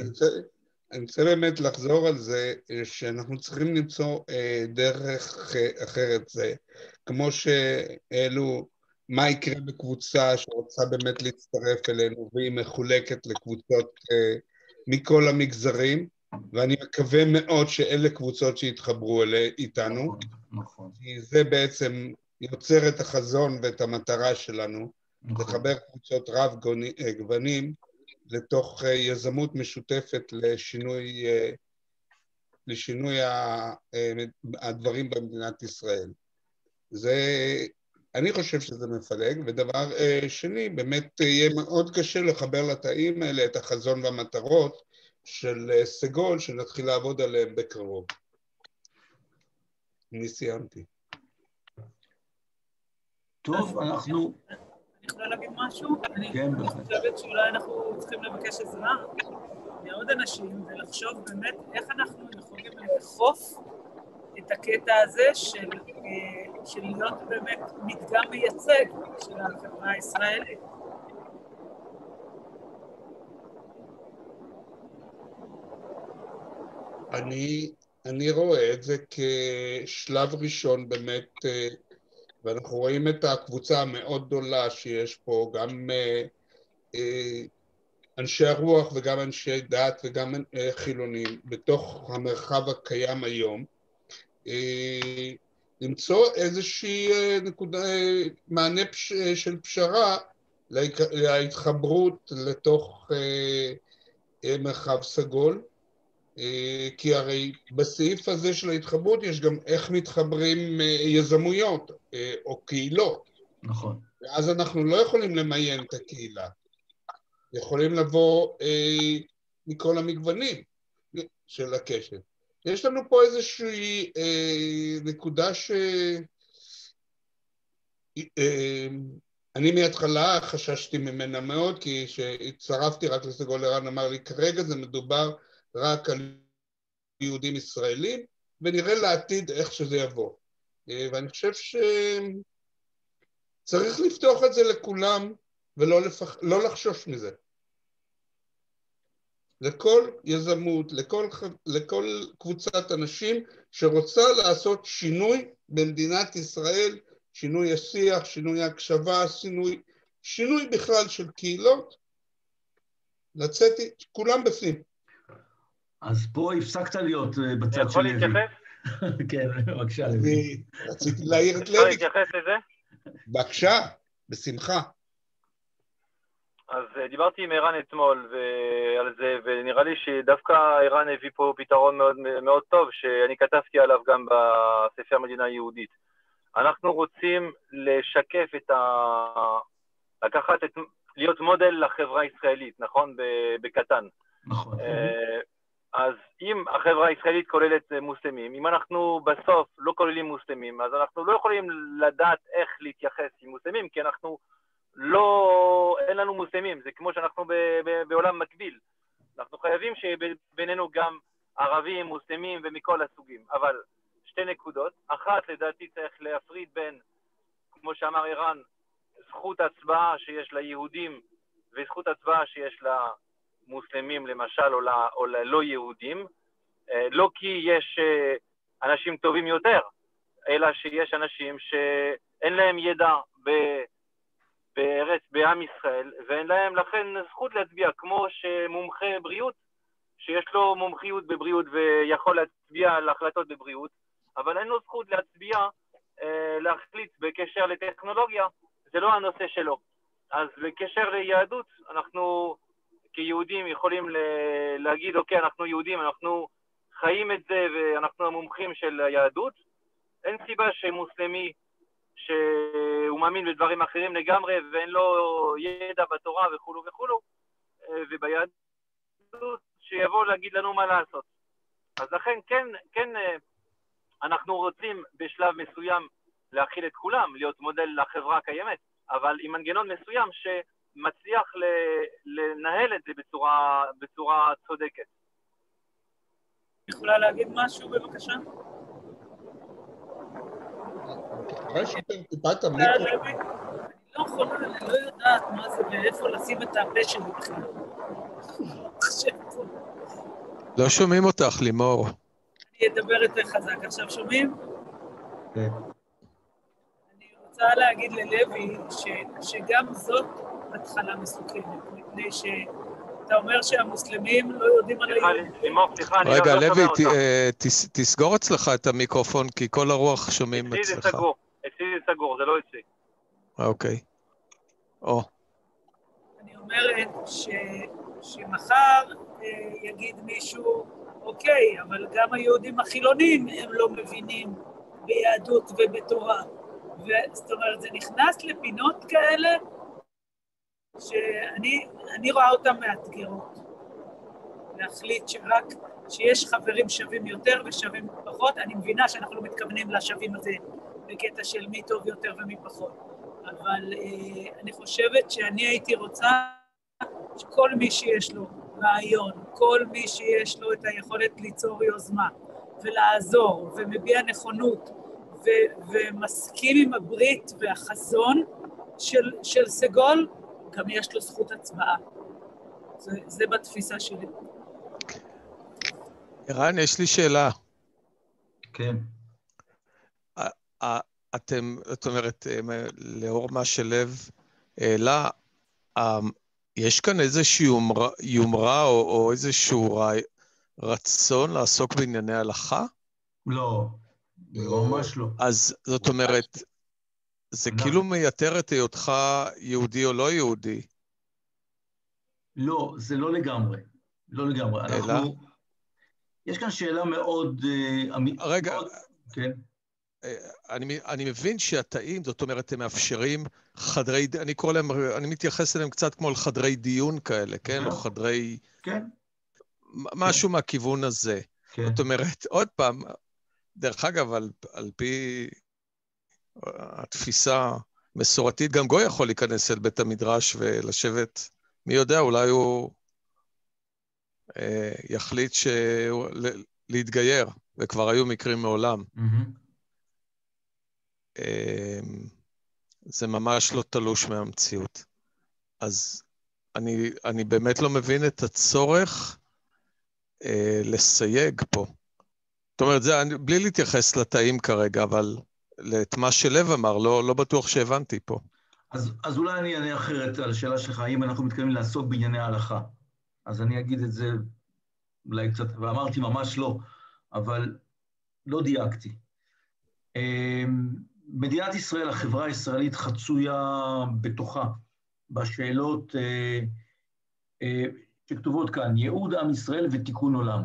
אני רוצה באמת לחזור על זה, שאנחנו צריכים למצוא דרך אחרת. זה כמו שהעלו, מה יקרה בקבוצה שרוצה באמת להצטרף אלינו, והיא מחולקת לקבוצות מכל המגזרים, ואני מקווה מאוד שאלה קבוצות שהתחברו איתנו, כי זה בעצם יוצר את החזון ואת המטרה שלנו, לחבר קבוצות רב גוונים, לתוך יזמות משותפת לשינוי הדברים במדינת ישראל. אני חושב שזה מפלג, ודבר שני, באמת יהיה מאוד קשה לחבר לתאים האלה את החזון והמטרות של סגול, שנתחיל לעבוד עליהם בקרוב. אני סיימתי. טוב, אנחנו... אני יכולה להגיד משהו? אני חושבת שאולי אנחנו צריכים לבקש עזרה מעוד אנשים ולחשוב באמת איך אנחנו יכולים לאכוף את הקטע הזה של להיות באמת מדגם מייצג של החברה הישראלית. אני רואה את זה כשלב ראשון באמת, ואנחנו רואים את הקבוצה המאוד גדולה שיש פה, גם אנשי הרוח וגם אנשי דת וגם חילונים, בתוך המרחב הקיים היום, למצוא איזושהי נקודה, מענה של פשרה להתחברות לתוך מרחב סגול, כי הרי בסעיף הזה של ההתחברות יש גם איך מתחברים יזמויות או קהילות. נכון. ואז אנחנו לא יכולים למיין את הקהילה. יכולים לבוא מכל המגוונים של הקשת. יש לנו פה איזושהי נקודה אני מההתחלה חששתי ממנה מאוד, כי כשהצטרפתי רק לסגול ערן אמר לי, כרגע זה מדובר רק על יהודים ישראלים, ונראה לעתיד איך שזה יבוא. ואני חושב שצריך לפתוח את זה לכולם, ולא לחשוש מזה. לכל יזמות, לכל קבוצת אנשים שרוצה לעשות שינוי במדינת ישראל, שינוי השיח, שינוי הקשבה, שינוי בכלל של קהילות, לצאת, כולם בפנים. אז פה הפסקת להיות בצד של לוי. יכול להתייחס? כן, בבקשה לוי. רציתי להעיר את לוי. יכול להתייחס לזה? בבקשה, בשמחה. אז דיברתי עם ערן אתמול על זה, ונראה לי שדווקא ערן הביא פה פתרון מאוד, מאוד טוב, שאני כתבתי עליו גם בספר המדינה היהודית. אנחנו רוצים לשקף להיות מודל לחברה הישראלית, נכון? בקטן. נכון. אז אם החברה הישראלית כוללת מוסלמים. אם אנחנו בסוף לא כוללים מוסלמים, אז אנחנו לא יכולים לדעת איך להתייחס עם מוסלמים, כי אין לנו מוסלמים, זה כמו שאנחנו בעולם מקביל. אנחנו חייבים שבינינו גם ערבים, מוסלמים ומכל הסוגים. אבל שתי נקודות. אחת, לדעתי צריך להפריד בין, כמו שאמר ערן, זכות הצבעה שיש ליהודים וזכות הצבעה שיש למוסלמים למשל או ללא יהודים. לא כי יש אנשים טובים יותר, אלא שיש אנשים שאין להם ידע בארץ, בעם ישראל, ואין להם לכן זכות להצביע, כמו שמומחה בריאות, שיש לו מומחיות בבריאות ויכול להצביע על החלטות בבריאות, אבל אין לו זכות להצביע, להחליט בקשר לטכנולוגיה, זה לא הנושא שלו. אז בקשר ליהדות, אנחנו כיהודים יכולים להגיד, אוקיי, אנחנו יהודים, אנחנו חיים את זה ואנחנו המומחים של היהדות. אין סיבה שמוסלמי שהוא מאמין בדברים אחרים לגמרי ואין לו ידע בתורה וכולו וכולו, וביהדות שיבוא להגיד לנו מה לעשות. אז לכן כן אנחנו רוצים בשלב מסוים להכיל את כולם, להיות מודל לחברה הקיימת, אבל עם מנגנון מסוים שמצליח לנהל את זה בצורה צודקת. יכולה להגיד משהו בבקשה? אחרי שאתם טיפת המיקרופון. אני לא יכולה, אני לא יודעת מה זה ואיפה לשים את הפה שלי בכלל. לא שומעים אותך, לימור. אני אדבר יותר חזק. עכשיו שומעים? כן. אני רוצה להגיד ללוי שגם זאת התחלה מסוכנת, מפני שאתה אומר שהמוסלמים לא יודעים על היהודים. רגע, לוי, תסגור אצלך את המיקרופון, כי כל הרוח שומעים אצלך. אצלי זה סגור, זה לא אצלי. אוקיי. אני אומרת שמחר יגיד מישהו, אוקיי, אבל גם היהודים החילונים הם לא מבינים ביהדות ובתורה. זאת אומרת, זה נכנס לפינות כאלה שאני רואה אותם מאתגרות. להחליט שיש חברים שווים יותר ושווים פחות. אני מבינה שאנחנו לא מתכוונים לשווים הזה בקטע של מי טוב יותר ומי פחות. אבל אני חושבת שאני הייתי רוצה שכל מי שיש לו רעיון, כל מי שיש לו את היכולת ליצור יוזמה ולעזור ומביע נכונות ומסכים עם הברית והחזון של סגול, גם יש לו זכות הצבעה. זה בתפיסה שלי. ערן, יש לי שאלה. כן. את אומרת, לאור מה שלב העלה, יש כאן איזושהי יומרה או איזשהו רצון לעסוק בענייני הלכה? לא, ממש לא. אז זאת אומרת, זה כאילו מייתר את היותך יהודי או לא יהודי. לא, זה לא לגמרי. לא לגמרי. אלא? יש כאן שאלה מאוד... רגע, כן. אני מבין שהתאים, זאת אומרת, הם מאפשרים חדרי, אני קורא להם, אני מתייחס אליהם קצת כמו לחדרי דיון כאלה, כן? או חדרי... כן. משהו מהכיוון הזה. זאת אומרת, עוד פעם, דרך אגב, על פי התפיסה מסורתית, גם גוי יכול להיכנס אל בית המדרש ולשבת, מי יודע, אולי הוא יחליט להתגייר, וכבר היו מקרים מעולם. זה ממש לא תלוש מהמציאות. אז אני באמת לא מבין את הצורך לסייג פה. זאת אומרת, זה בלי להתייחס לתאים כרגע, אבל את מה שלב אמר, לא בטוח שהבנתי פה. אז אולי אני אענה אחרת על השאלה שלך, האם אנחנו מתכוונים לעסוק בענייני ההלכה. אז אני אגיד את זה אולי קצת, ואמרתי ממש לא, אבל לא דייקתי. מדינת ישראל, החברה הישראלית חצויה בתוכה, בשאלות שכתובות כאן, ייעוד עם ישראל ותיקון עולם.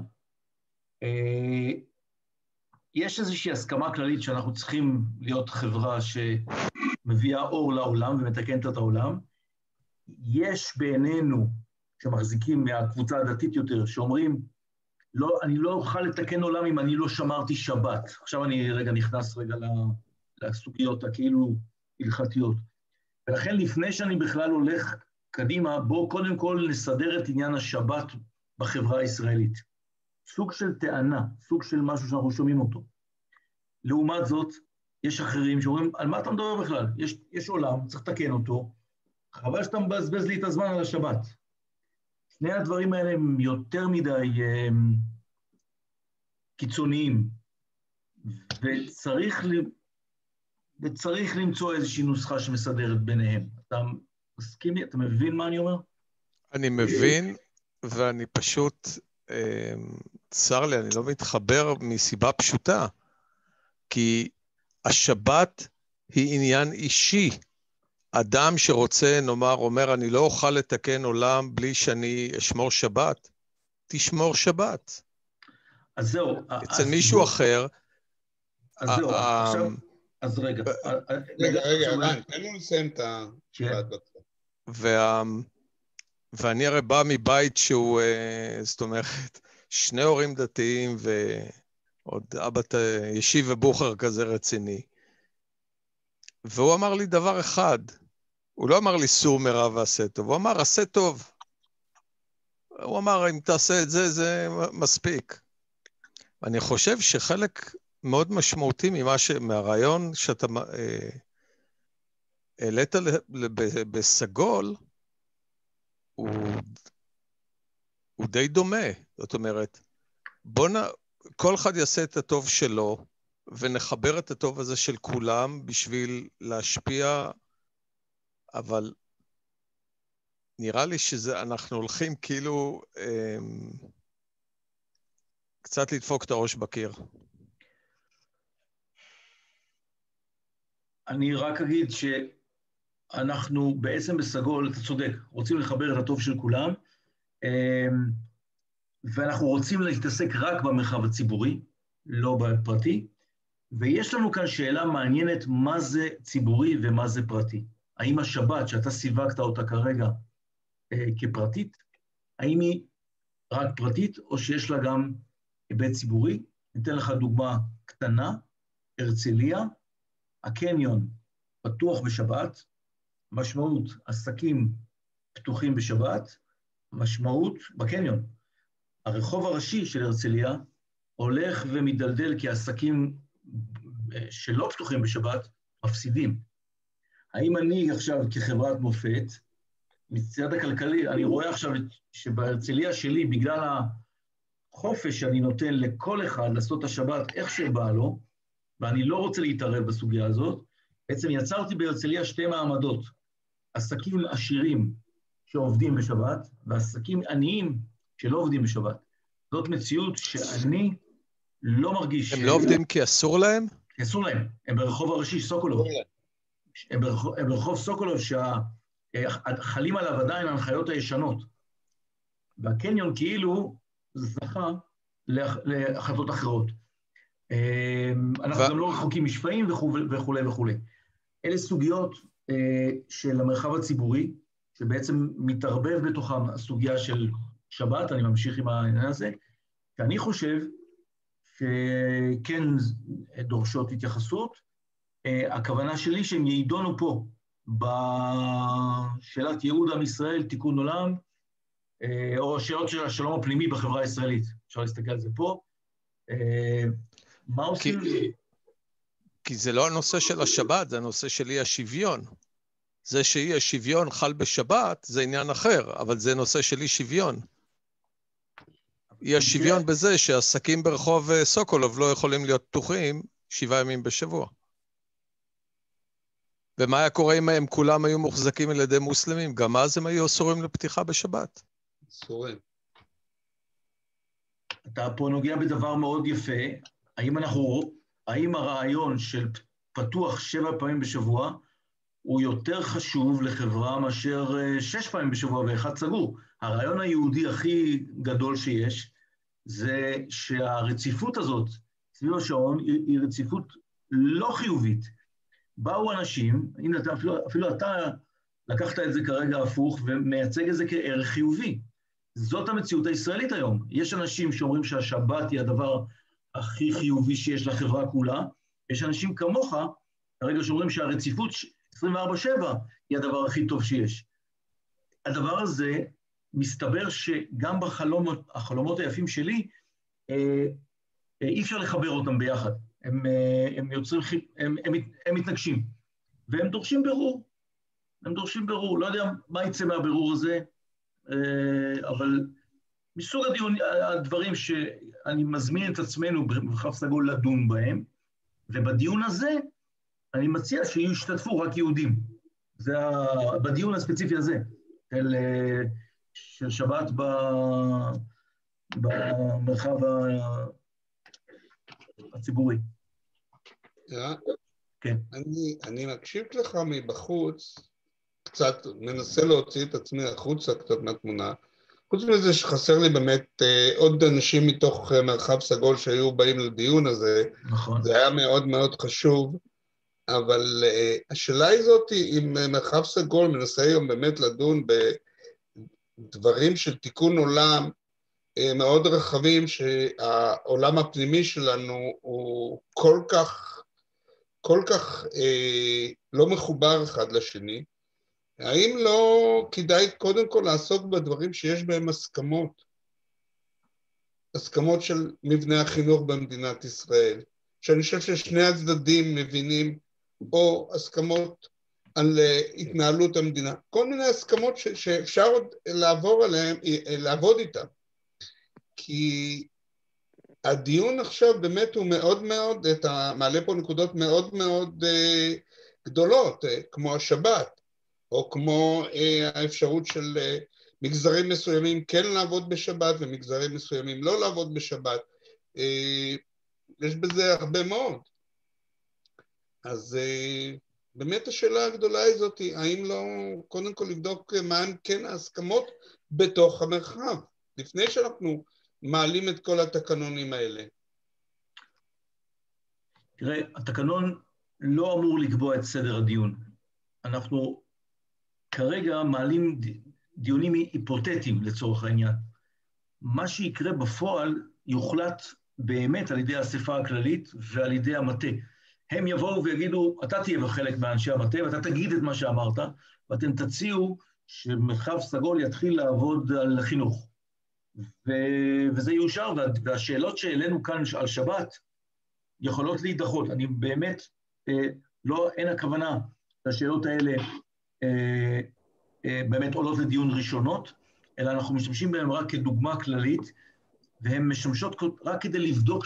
יש איזושהי הסכמה כללית שאנחנו צריכים להיות חברה שמביאה אור לעולם ומתקנת את העולם. יש בעינינו, שמחזיקים מהקבוצה הדתית יותר, שאומרים, אני לא אוכל לתקן עולם אם אני לא שמרתי שבת. עכשיו אני נכנס לסוגיות הכאילו הלכתיות. ולכן לפני שאני בכלל הולך קדימה, בואו קודם כל נסדר את עניין השבת בחברה הישראלית. סוג של טענה, סוג של משהו שאנחנו שומעים אותו. לעומת זאת, יש אחרים שאומרים, על מה אתה מדבר בכלל? יש עולם, צריך לתקן אותו, חבל שאתה מבזבז לי את הזמן על השבת. שני הדברים האלה הם יותר מדי קיצוניים, וצריך למצוא איזושהי נוסחה שמסדרת ביניהם. אתה מסכים לי? אתה מבין מה אני אומר? אני מבין, ואני פשוט, צר לי, אני לא מתחבר מסיבה פשוטה, כי השבת היא עניין אישי. אדם שרוצה, נאמר, אומר, אני לא אוכל לתקן עולם בלי שאני אשמור שבת, תשמור שבת. אז זהו. אצל מישהו אחר. אז זהו, עכשיו, אז רגע. רגע, תן לנו לסיים את השבת. ואני הרי בא מבית שהוא, זאת אומרת, שני הורים דתיים ועוד אבא ישיב ובוחר כזה רציני. והוא אמר לי דבר אחד, הוא לא אמר לי סור מרע ועשה טוב, הוא אמר עשה טוב. הוא אמר אם תעשה את זה, זה מספיק. אני חושב שחלק מאוד משמעותי מהרעיון שאתה העלית בסגול, הוא די דומה. זאת אומרת, כל אחד יעשה את הטוב שלו, ונחבר את הטוב הזה של כולם בשביל להשפיע, אבל נראה לי שאנחנו הולכים כאילו קצת לדפוק את הראש בקיר. אני רק אגיד שאנחנו בעצם בסגול, אתה צודק, רוצים לחבר את הטוב של כולם, ואנחנו רוצים להתעסק רק במרחב הציבורי, לא בפרטי, ויש לנו כאן שאלה מעניינת, מה זה ציבורי ומה זה פרטי. האם השבת, שאתה סיווגת אותה כרגע כפרטית, האם היא רק פרטית, או שיש לה גם היבט ציבורי? ניתן לך דוגמה קטנה, הרצליה, הקניון פתוח בשבת, משמעות עסקים פתוחים בשבת, משמעות בקניון. הרחוב הראשי של הרצליה הולך ומדלדל כי העסקים שלא פתוחים בשבת מפסידים. האם אני עכשיו כחברת מופת, מצד הכלכלי, אני רואה עכשיו שבהרצליה שלי, בגלל החופש שאני נותן לכל אחד לעשות את השבת איך שבא לו, ואני לא רוצה להתערב בסוגיה הזאת, בעצם יצרתי בהרצליה שתי מעמדות, עסקים עשירים שעובדים בשבת, ועסקים עניים שלא עובדים בשבת. זאת מציאות שאני לא מרגיש... הם לא עובדים כי אסור להם? כי אסור להם, הם ברחוב הראשי סוקולוב. הם ברחוב סוקולוב שחלים עליו עדיין ההנחיות הישנות. והקניון כאילו זכה להחלטות אחרות. אנחנו גם לא רחוקים משפעים וכו' וכו'. אלה סוגיות של המרחב הציבורי, שבעצם מתערבב בתוכם הסוגיה של שבת, אני ממשיך עם העניין הזה, שאני חושב שכן דורשות התייחסות. הכוונה שלי שהם יידונו פה, בשאלת ייעוד עם ישראל, תיקון עולם, או השאלות של השלום הפנימי בחברה הישראלית. אפשר להסתכל על זה פה. מה עושים? כי זה לא הנושא של השבת, זה הנושא של אי השוויון. זה שאי השוויון חל בשבת, זה עניין אחר, אבל זה נושא של אי שוויון. אי השוויון בזה שעסקים ברחוב סוקולוב לא יכולים להיות פתוחים 7 ימים בשבוע. ומה היה קורה אם הם כולם היו מוחזקים על ידי מוסלמים? גם אז הם היו אסורים לפתיחה בשבת. אסורים. אתה פה נוגע בדבר מאוד יפה. האם הרעיון של פתוח 7 פעמים בשבוע הוא יותר חשוב לחברה מאשר 6 פעמים בשבוע ואחד סגור? הרעיון היהודי הכי גדול שיש זה שהרציפות הזאת סביב השעון היא רציפות לא חיובית. באו אנשים, הנה אפילו אתה לקחת את זה כרגע הפוך ומייצג את זה כערך חיובי. זאת המציאות הישראלית היום. יש אנשים שאומרים שהשבת היא הדבר הכי חיובי שיש לחברה כולה, יש אנשים כמוך, הרגע שאומרים שהרציפות 24/7 היא הדבר הכי טוב שיש. הדבר הזה, מסתבר שגם החלומות היפים שלי, אי אפשר לחבר אותם ביחד. הם יוצרים, הם מתנגשים. והם דורשים ברור. לא יודע מה יצא מהבירור הזה, אבל מסוג הדברים שאני מזמין את עצמנו במרחב סגול לדון בהם, ובדיון הזה אני מציע שישתתפו רק יהודים. זה בדיון הספציפי הזה, של שבת במרחב הציבורי. כן. אני מקשיב לך מבחוץ, קצת מנסה להוציא את עצמי החוצה קצת מהתמונה. חוץ מזה שחסר לי באמת עוד אנשים מתוך מרחב סגול שהיו באים לדיון הזה. נכון. זה היה מאוד מאוד חשוב, אבל השאלה היא זאת, אם מרחב סגול מנסה היום באמת לדון בדברים של תיקון עולם מאוד רחבים, שהעולם הפנימי שלנו הוא כל כך לא מחובר אחד לשני, האם לא כדאי קודם כל לעסוק בדברים שיש בהם הסכמות? הסכמות של מבנה החינוך במדינת ישראל, שאני חושב ששני הצדדים מבינים, או הסכמות על התנהלות המדינה, כל מיני הסכמות שאפשר עוד לעבוד איתן. כי הדיון עכשיו באמת הוא מאוד מאוד, מעלה פה נקודות מאוד מאוד גדולות, כמו השבת, או כמו האפשרות של מגזרים מסוימים כן לעבוד בשבת, ומגזרים מסוימים לא לעבוד בשבת. יש בזה הרבה מאוד. אז באמת השאלה הגדולה הזאת היא, האם לא קודם כל לבדוק מה הם כן ההסכמות בתוך המרחב, לפני שאנחנו מעלים את כל התקנונים האלה. תראה, התקנון לא אמור לקבוע את סדר הדיון. אנחנו כרגע מעלים דיונים היפותטיים לצורך העניין. מה שיקרה בפועל יוחלט באמת על ידי האספה הכללית ועל ידי המטה. הם יבואו ויגידו, אתה תהיה בחלק מאנשי המטה, ואתה תגיד את מה שאמרת, ואתם תציעו שמרחב סגול יתחיל לעבוד על החינוך. וזה יאושר, והשאלות שהעלינו כאן על שבת יכולות להידחות. אני באמת, אין הכוונה שהשאלות האלה באמת עולות לדיון ראשונות, אלא אנחנו משתמשים בהן רק כדוגמה כללית, והן משמשות רק כדי לבדוק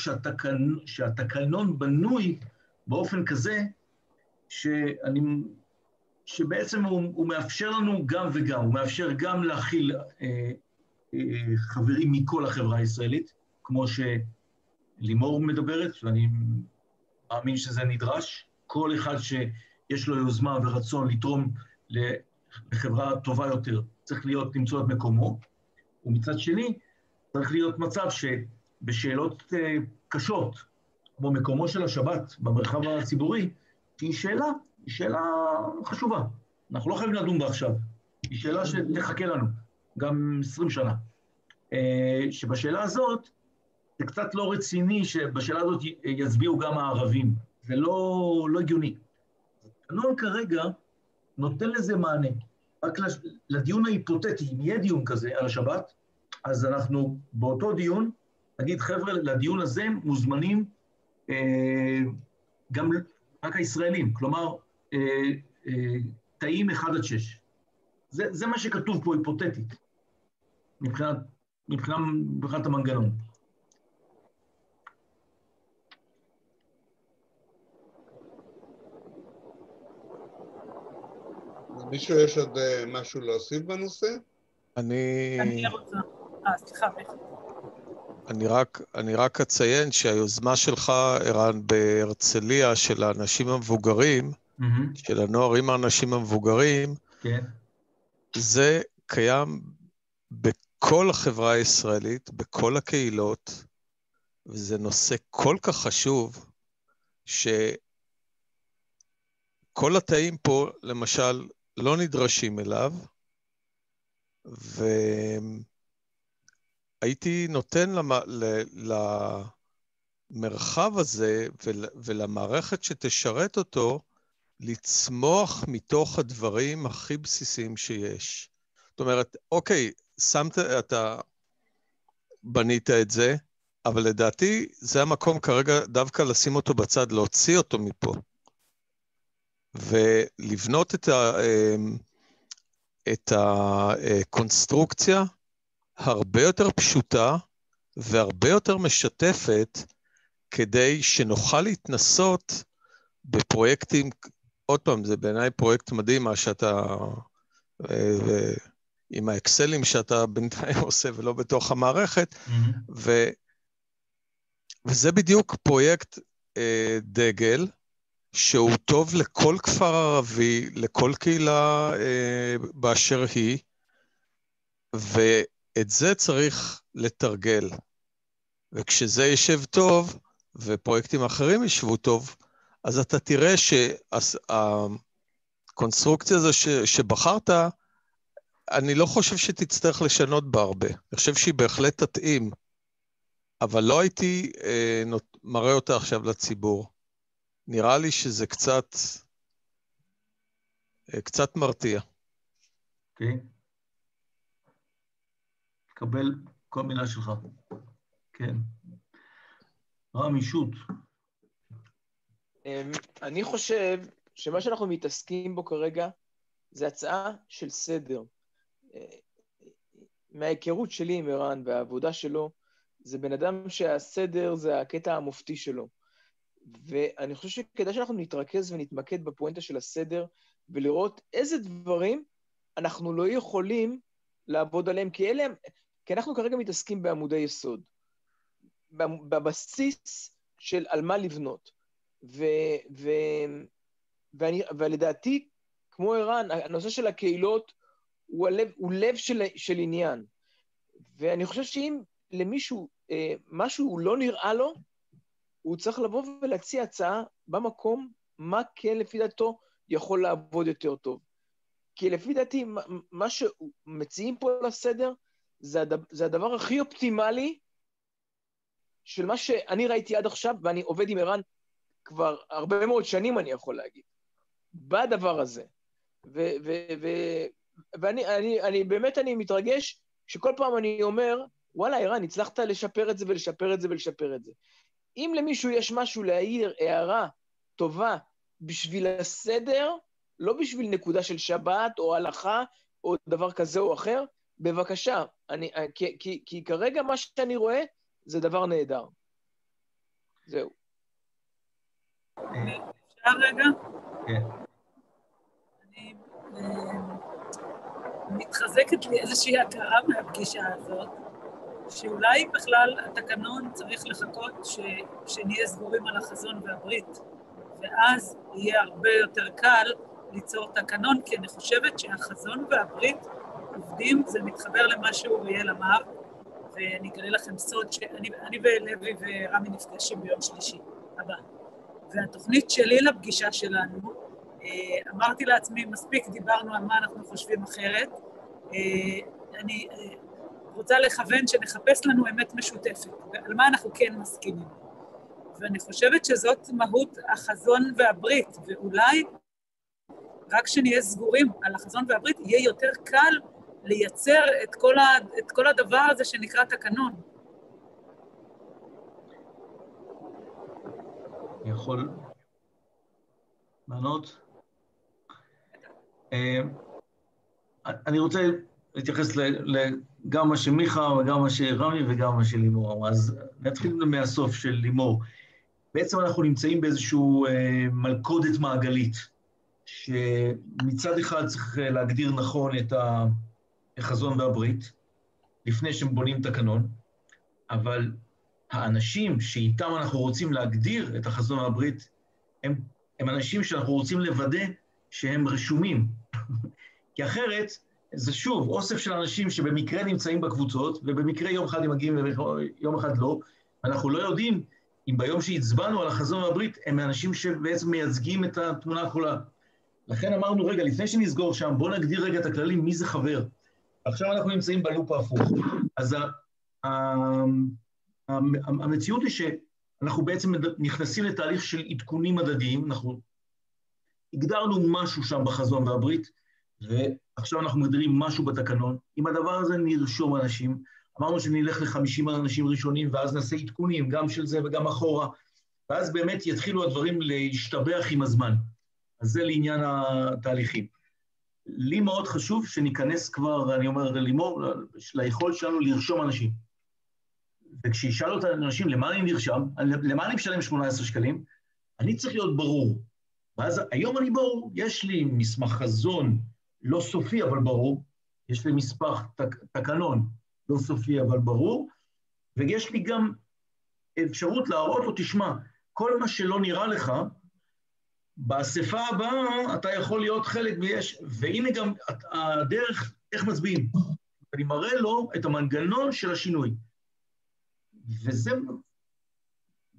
שהתקנון בנוי באופן כזה, שבעצם הוא מאפשר לנו גם וגם, הוא מאפשר גם להכיל חברים מכל החברה הישראלית, כמו שלימור מדברת, ואני מאמין שזה נדרש, כל אחד שיש לו יוזמה ורצון לתרום לחברה טובה יותר, צריך למצוא את מקומו, ומצד שני, צריך להיות מצב שבשאלות קשות, כמו מקומו של השבת במרחב הציבורי, היא שאלה חשובה. אנחנו לא חייבים לדון בה עכשיו. היא שאלה שתחכה לנו, גם 20 שנה. שבשאלה הזאת, זה קצת לא רציני שבשאלה הזאת יצביעו גם הערבים. זה לא הגיוני. התקנון כרגע נותן לזה מענה. רק לדיון ההיפותטי, אם יהיה דיון כזה על השבת, אז אנחנו באותו דיון, נגיד חבר'ה, לדיון הזה מוזמנים גם רק הישראלים, כלומר, תאים 1-6. זה מה שכתוב פה היפותטית, מבחינת המנגנון. מישהו יש עוד משהו להוסיף בנושא? אני רוצה. סליחה, אני רק אציין שהיוזמה שלך, ערן, בהרצליה של האנשים המבוגרים, של הנוער עם האנשים המבוגרים, זה קיים בכל החברה הישראלית, בכל הקהילות, וזה נושא כל כך חשוב, שכל התאים פה, למשל, לא נדרשים אליו, הייתי נותן למרחב הזה ולמערכת שתשרת אותו, לצמוח מתוך הדברים הכי בסיסיים שיש. זאת אומרת, אוקיי, אתה בנית את זה, אבל לדעתי זה המקום כרגע דווקא לשים אותו בצד, להוציא אותו מפה, ולבנות את הקונסטרוקציה הרבה יותר פשוטה והרבה יותר משתפת, כדי שנוכל להתנסות בפרויקטים. עוד פעם, זה בעיניי פרויקט מדהים, מה שאתה, עם האקסלים שאתה בינתיים עושה ולא בתוך המערכת, וזה בדיוק פרויקט דגל, שהוא טוב לכל כפר ערבי, לכל קהילה באשר היא, ואת זה צריך לתרגל. וכשזה יישב טוב, ופרויקטים אחרים יישבו טוב, אז אתה תראה שהקונסטרוקציה הזו שבחרת, אני לא חושב שתצטרך לשנות בה הרבה. אני חושב שהיא בהחלט תתאים, אבל לא הייתי מראה אותה עכשיו לציבור. נראה לי שזה קצת מרתיע. אוקיי. תקבל כל מילה שלך. כן. רמי, שוט. אני חושב שמה שאנחנו מתעסקים בו כרגע, זה הצעה של סדר. מההיכרות שלי עם ערן והעבודה שלו, זה בן אדם שהסדר זה הקטע המופתי שלו. ואני חושב שכדאי שאנחנו נתרכז ונתמקד בפואנטה של הסדר, ולראות איזה דברים אנחנו לא יכולים לעבוד עליהם, כי אנחנו כרגע מתעסקים בעמודי יסוד, בבסיס של על מה לבנות. ולדעתי, כמו ערן, הנושא של הקהילות הוא לב של עניין. ואני חושב שאם למישהו משהו לא נראה לו, הוא צריך לבוא ולהציע הצעה במקום, מה כן לפי דעתו יכול לעבוד יותר טוב. כי לפי דעתי, מה שמציעים פה לסדר, זה הדבר הכי אופטימלי של מה שאני ראיתי עד עכשיו, ואני עובד עם ערן כבר הרבה מאוד שנים, אני יכול להגיד, בדבר הזה. ואני באמת אני מתרגש, שכל פעם אני אומר, וואלה, ערן, הצלחת לשפר את זה ולשפר את זה ולשפר את זה. אם למישהו יש משהו להעיר, הערה טובה בשביל הסדר, לא בשביל נקודה של שבת או הלכה או דבר כזה או אחר, בבקשה, כי כרגע מה שאני רואה זה דבר נהדר. זהו. אפשר רגע? כן. אני מתחזקת לי איזושהי הכרה מהפגישה הזאת, שאולי בכלל התקנון צריך לחכות שנהיה סגורים על החזון והברית, ואז יהיה הרבה יותר קל ליצור תקנון, כי אני חושבת שהחזון והברית עובדים, זה מתחבר למה שאוריאל אמר, ואני אגלה לכם סוד שאני ולוי ורמי נפגשים ביום שלישי הבא. והתוכנית שלי לפגישה שלנו, אמרתי לעצמי, מספיק דיברנו על מה אנחנו חושבים אחרת, אני רוצה לכוון שנחפש לנו אמת משותפת, ועל מה אנחנו כן מסכימים. ואני חושבת שזאת מהות החזון והברית, ואולי רק שנהיה סגורים על החזון והברית, יהיה יותר קל לייצר את כל הדבר הזה שנקרא תקנון. אני יכול לענות? אני רוצה להתייחס גם מה שמיכה וגם מה שרמי וגם מה שלימור. אז נתחיל מהסוף של לימור. בעצם אנחנו נמצאים באיזשהו מלכודת מעגלית, שמצד אחד צריך להגדיר נכון את החזון והברית, לפני שהם בונים תקנון, אבל האנשים שאיתם אנחנו רוצים להגדיר את החזון והברית, הם אנשים שאנחנו רוצים לוודא שהם רשומים. כי אחרת, זה שוב, אוסף של אנשים שבמקרה נמצאים בקבוצות, ובמקרה יום אחד הם מגיעים ויום אחד לא, ואנחנו לא יודעים אם ביום שהצבענו על החזון והברית, הם האנשים שבעצם מייצגים את התמונה כולה. לכן אמרנו, רגע, לפני שנסגור שם, בואו נגדיר רגע את הכללים, מי זה חבר. עכשיו אנחנו נמצאים בלופ ההפוך. אז המציאות היא שאנחנו בעצם נכנסים לתהליך של עדכונים מדדיים, אנחנו הגדרנו משהו שם בחזון והברית, ועכשיו אנחנו מגדירים משהו בתקנון. עם הדבר הזה נרשום אנשים, אמרנו שנלך ל50 אנשים ראשונים, ואז נעשה עדכונים, גם של זה וגם אחורה, ואז באמת יתחילו הדברים להשתבח עם הזמן. אז זה לעניין התהליכים. לי מאוד חשוב שניכנס כבר, אני אומר לימור, ליכולת שלנו לרשום אנשים. וכשישאל אותם אנשים, למה אני נרשם? למה אני משלם 18 שקלים? אני צריך להיות ברור. ואז היום אני ברור, יש לי מסמך חזון, לא סופי אבל ברור, יש לי מסמך תקנון, לא סופי אבל ברור, ויש לי גם אפשרות להראות לו, תשמע, כל מה שלא נראה לך, באספה הבאה אתה יכול להיות חלק ויש, והנה גם הדרך, איך מצביעים. אני מראה לו את המנגנון של השינוי.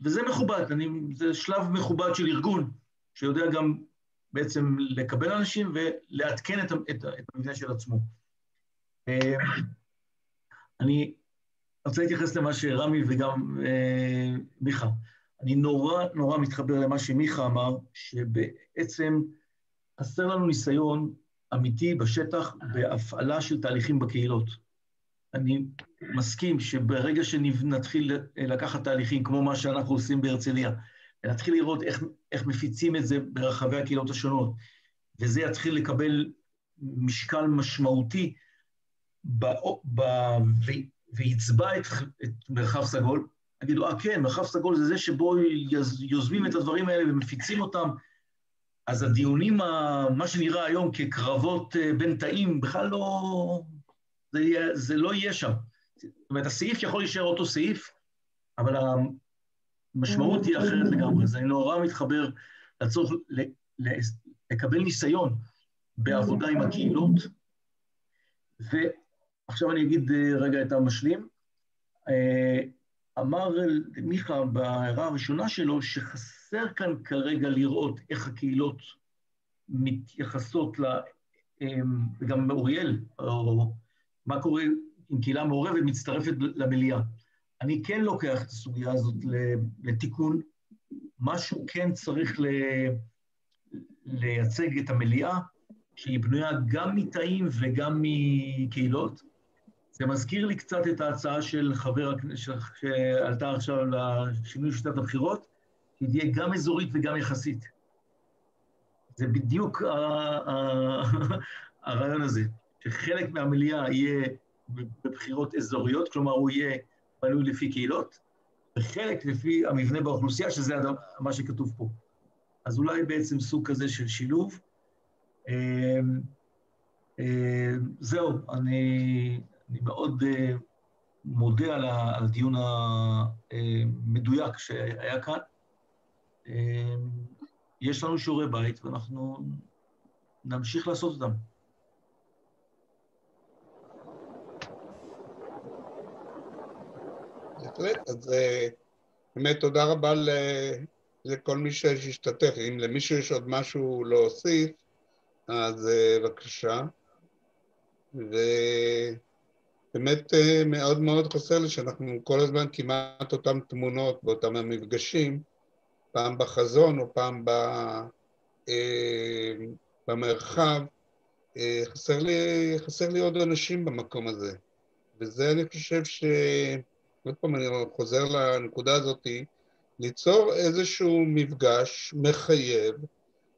וזה מכובד, זה שלב מכובד של ארגון, שיודע גם בעצם לקבל אנשים ולעדכן את המבנה של עצמו. אני רוצה להתייחס למה שרמי וגם מיכה. אני נורא מתחבר למה שמיכה אמר, שבעצם חסר לנו ניסיון אמיתי בשטח בהפעלה של תהליכים בקהילות. אני מסכים שברגע שנתחיל לקחת תהליכים כמו מה שאנחנו עושים בהרצליה, ונתחיל לראות איך מפיצים את זה ברחבי הקהילות השונות, וזה יתחיל לקבל משקל משמעותי ויצבע את מרחב סגול, נגידו, כן, מרחב סגול זה שבו יוזמים את הדברים האלה ומפיצים אותם, אז הדיונים, מה שנראה היום כקרבות בין תאים, בכלל לא, זה לא יהיה שם. זאת אומרת, הסעיף יכול להישאר אותו סעיף, אבל המשמעות היא אחרת לגמרי. אז אני נורא מתחבר לצורך לקבל ניסיון בעבודה עם הקהילות, ועכשיו אני אגיד רגע את המשלים. אמר מיכה בהערה הראשונה שלו, שחסר כאן כרגע לראות איך הקהילות מתייחסות, וגם אוריאל, או מה קורה עם קהילה מעורבת מצטרפת למליאה. אני כן לוקח את הסוגיה הזאת לתיקון, משהו כן צריך לייצג את המליאה, שהיא בנויה גם מתאים וגם מקהילות. זה מזכיר לי קצת את ההצעה של חבר הכנסת שעלתה עכשיו לשינוי שיטת הבחירות, שהיא תהיה גם אזורית וגם יחסית. זה בדיוק הרעיון הזה, שחלק מהמליאה יהיה בבחירות אזוריות, כלומר הוא יהיה בנוי לפי קהילות, וחלק לפי המבנה באוכלוסייה, שזה מה שכתוב פה. אז אולי בעצם סוג כזה של שילוב. זהו, אני מאוד מודה על הדיון המדויק שהיה כאן. יש לנו שיעורי בית, ואנחנו נמשיך לעשות אותם. בהחלט, אז באמת תודה רבה לכל מי שהשתתף. אם למישהו יש עוד משהו להוסיף, אז בבקשה. ובאמת מאוד מאוד חסר לי שאנחנו כל הזמן כמעט אותם תמונות באותם המפגשים, פעם בחזון או פעם במרחב. חסר לי עוד אנשים במקום הזה. וזה אני חושב עוד פעם אני חוזר לנקודה הזאת, ליצור איזשהו מפגש מחייב,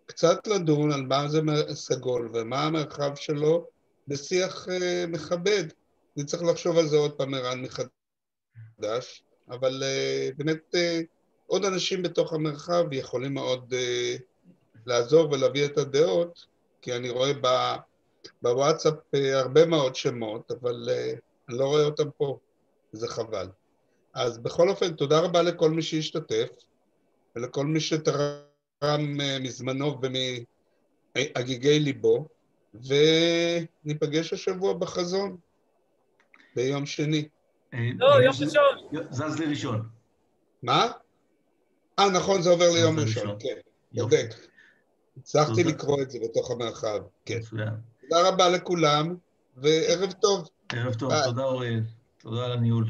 קצת לדון על מה זה סגול ומה המרחב שלו בשיח מכבד. אני צריך לחשוב על זה עוד פעם ערן מחדש, אבל באמת עוד אנשים בתוך המרחב יכולים מאוד לעזור ולהביא את הדעות, כי אני רואה בוואטסאפ הרבה מאוד שמות, אבל אני לא רואה אותם פה. זה חבל. אז בכל אופן, תודה רבה לכל מי שהשתתף, ולכל מי שתרם מזמנו ומהגיגי ליבו, וניפגש השבוע בחזון, ביום שני. לא, יום ראשון. זז לראשון. מה? נכון, זה עובר ליום ראשון, כן. צודק. הצלחתי לקרוא את זה בתוך המרחב, כן. תודה רבה לכולם, וערב טוב. ערב טוב, תודה אוריאל. תודה על הניהול.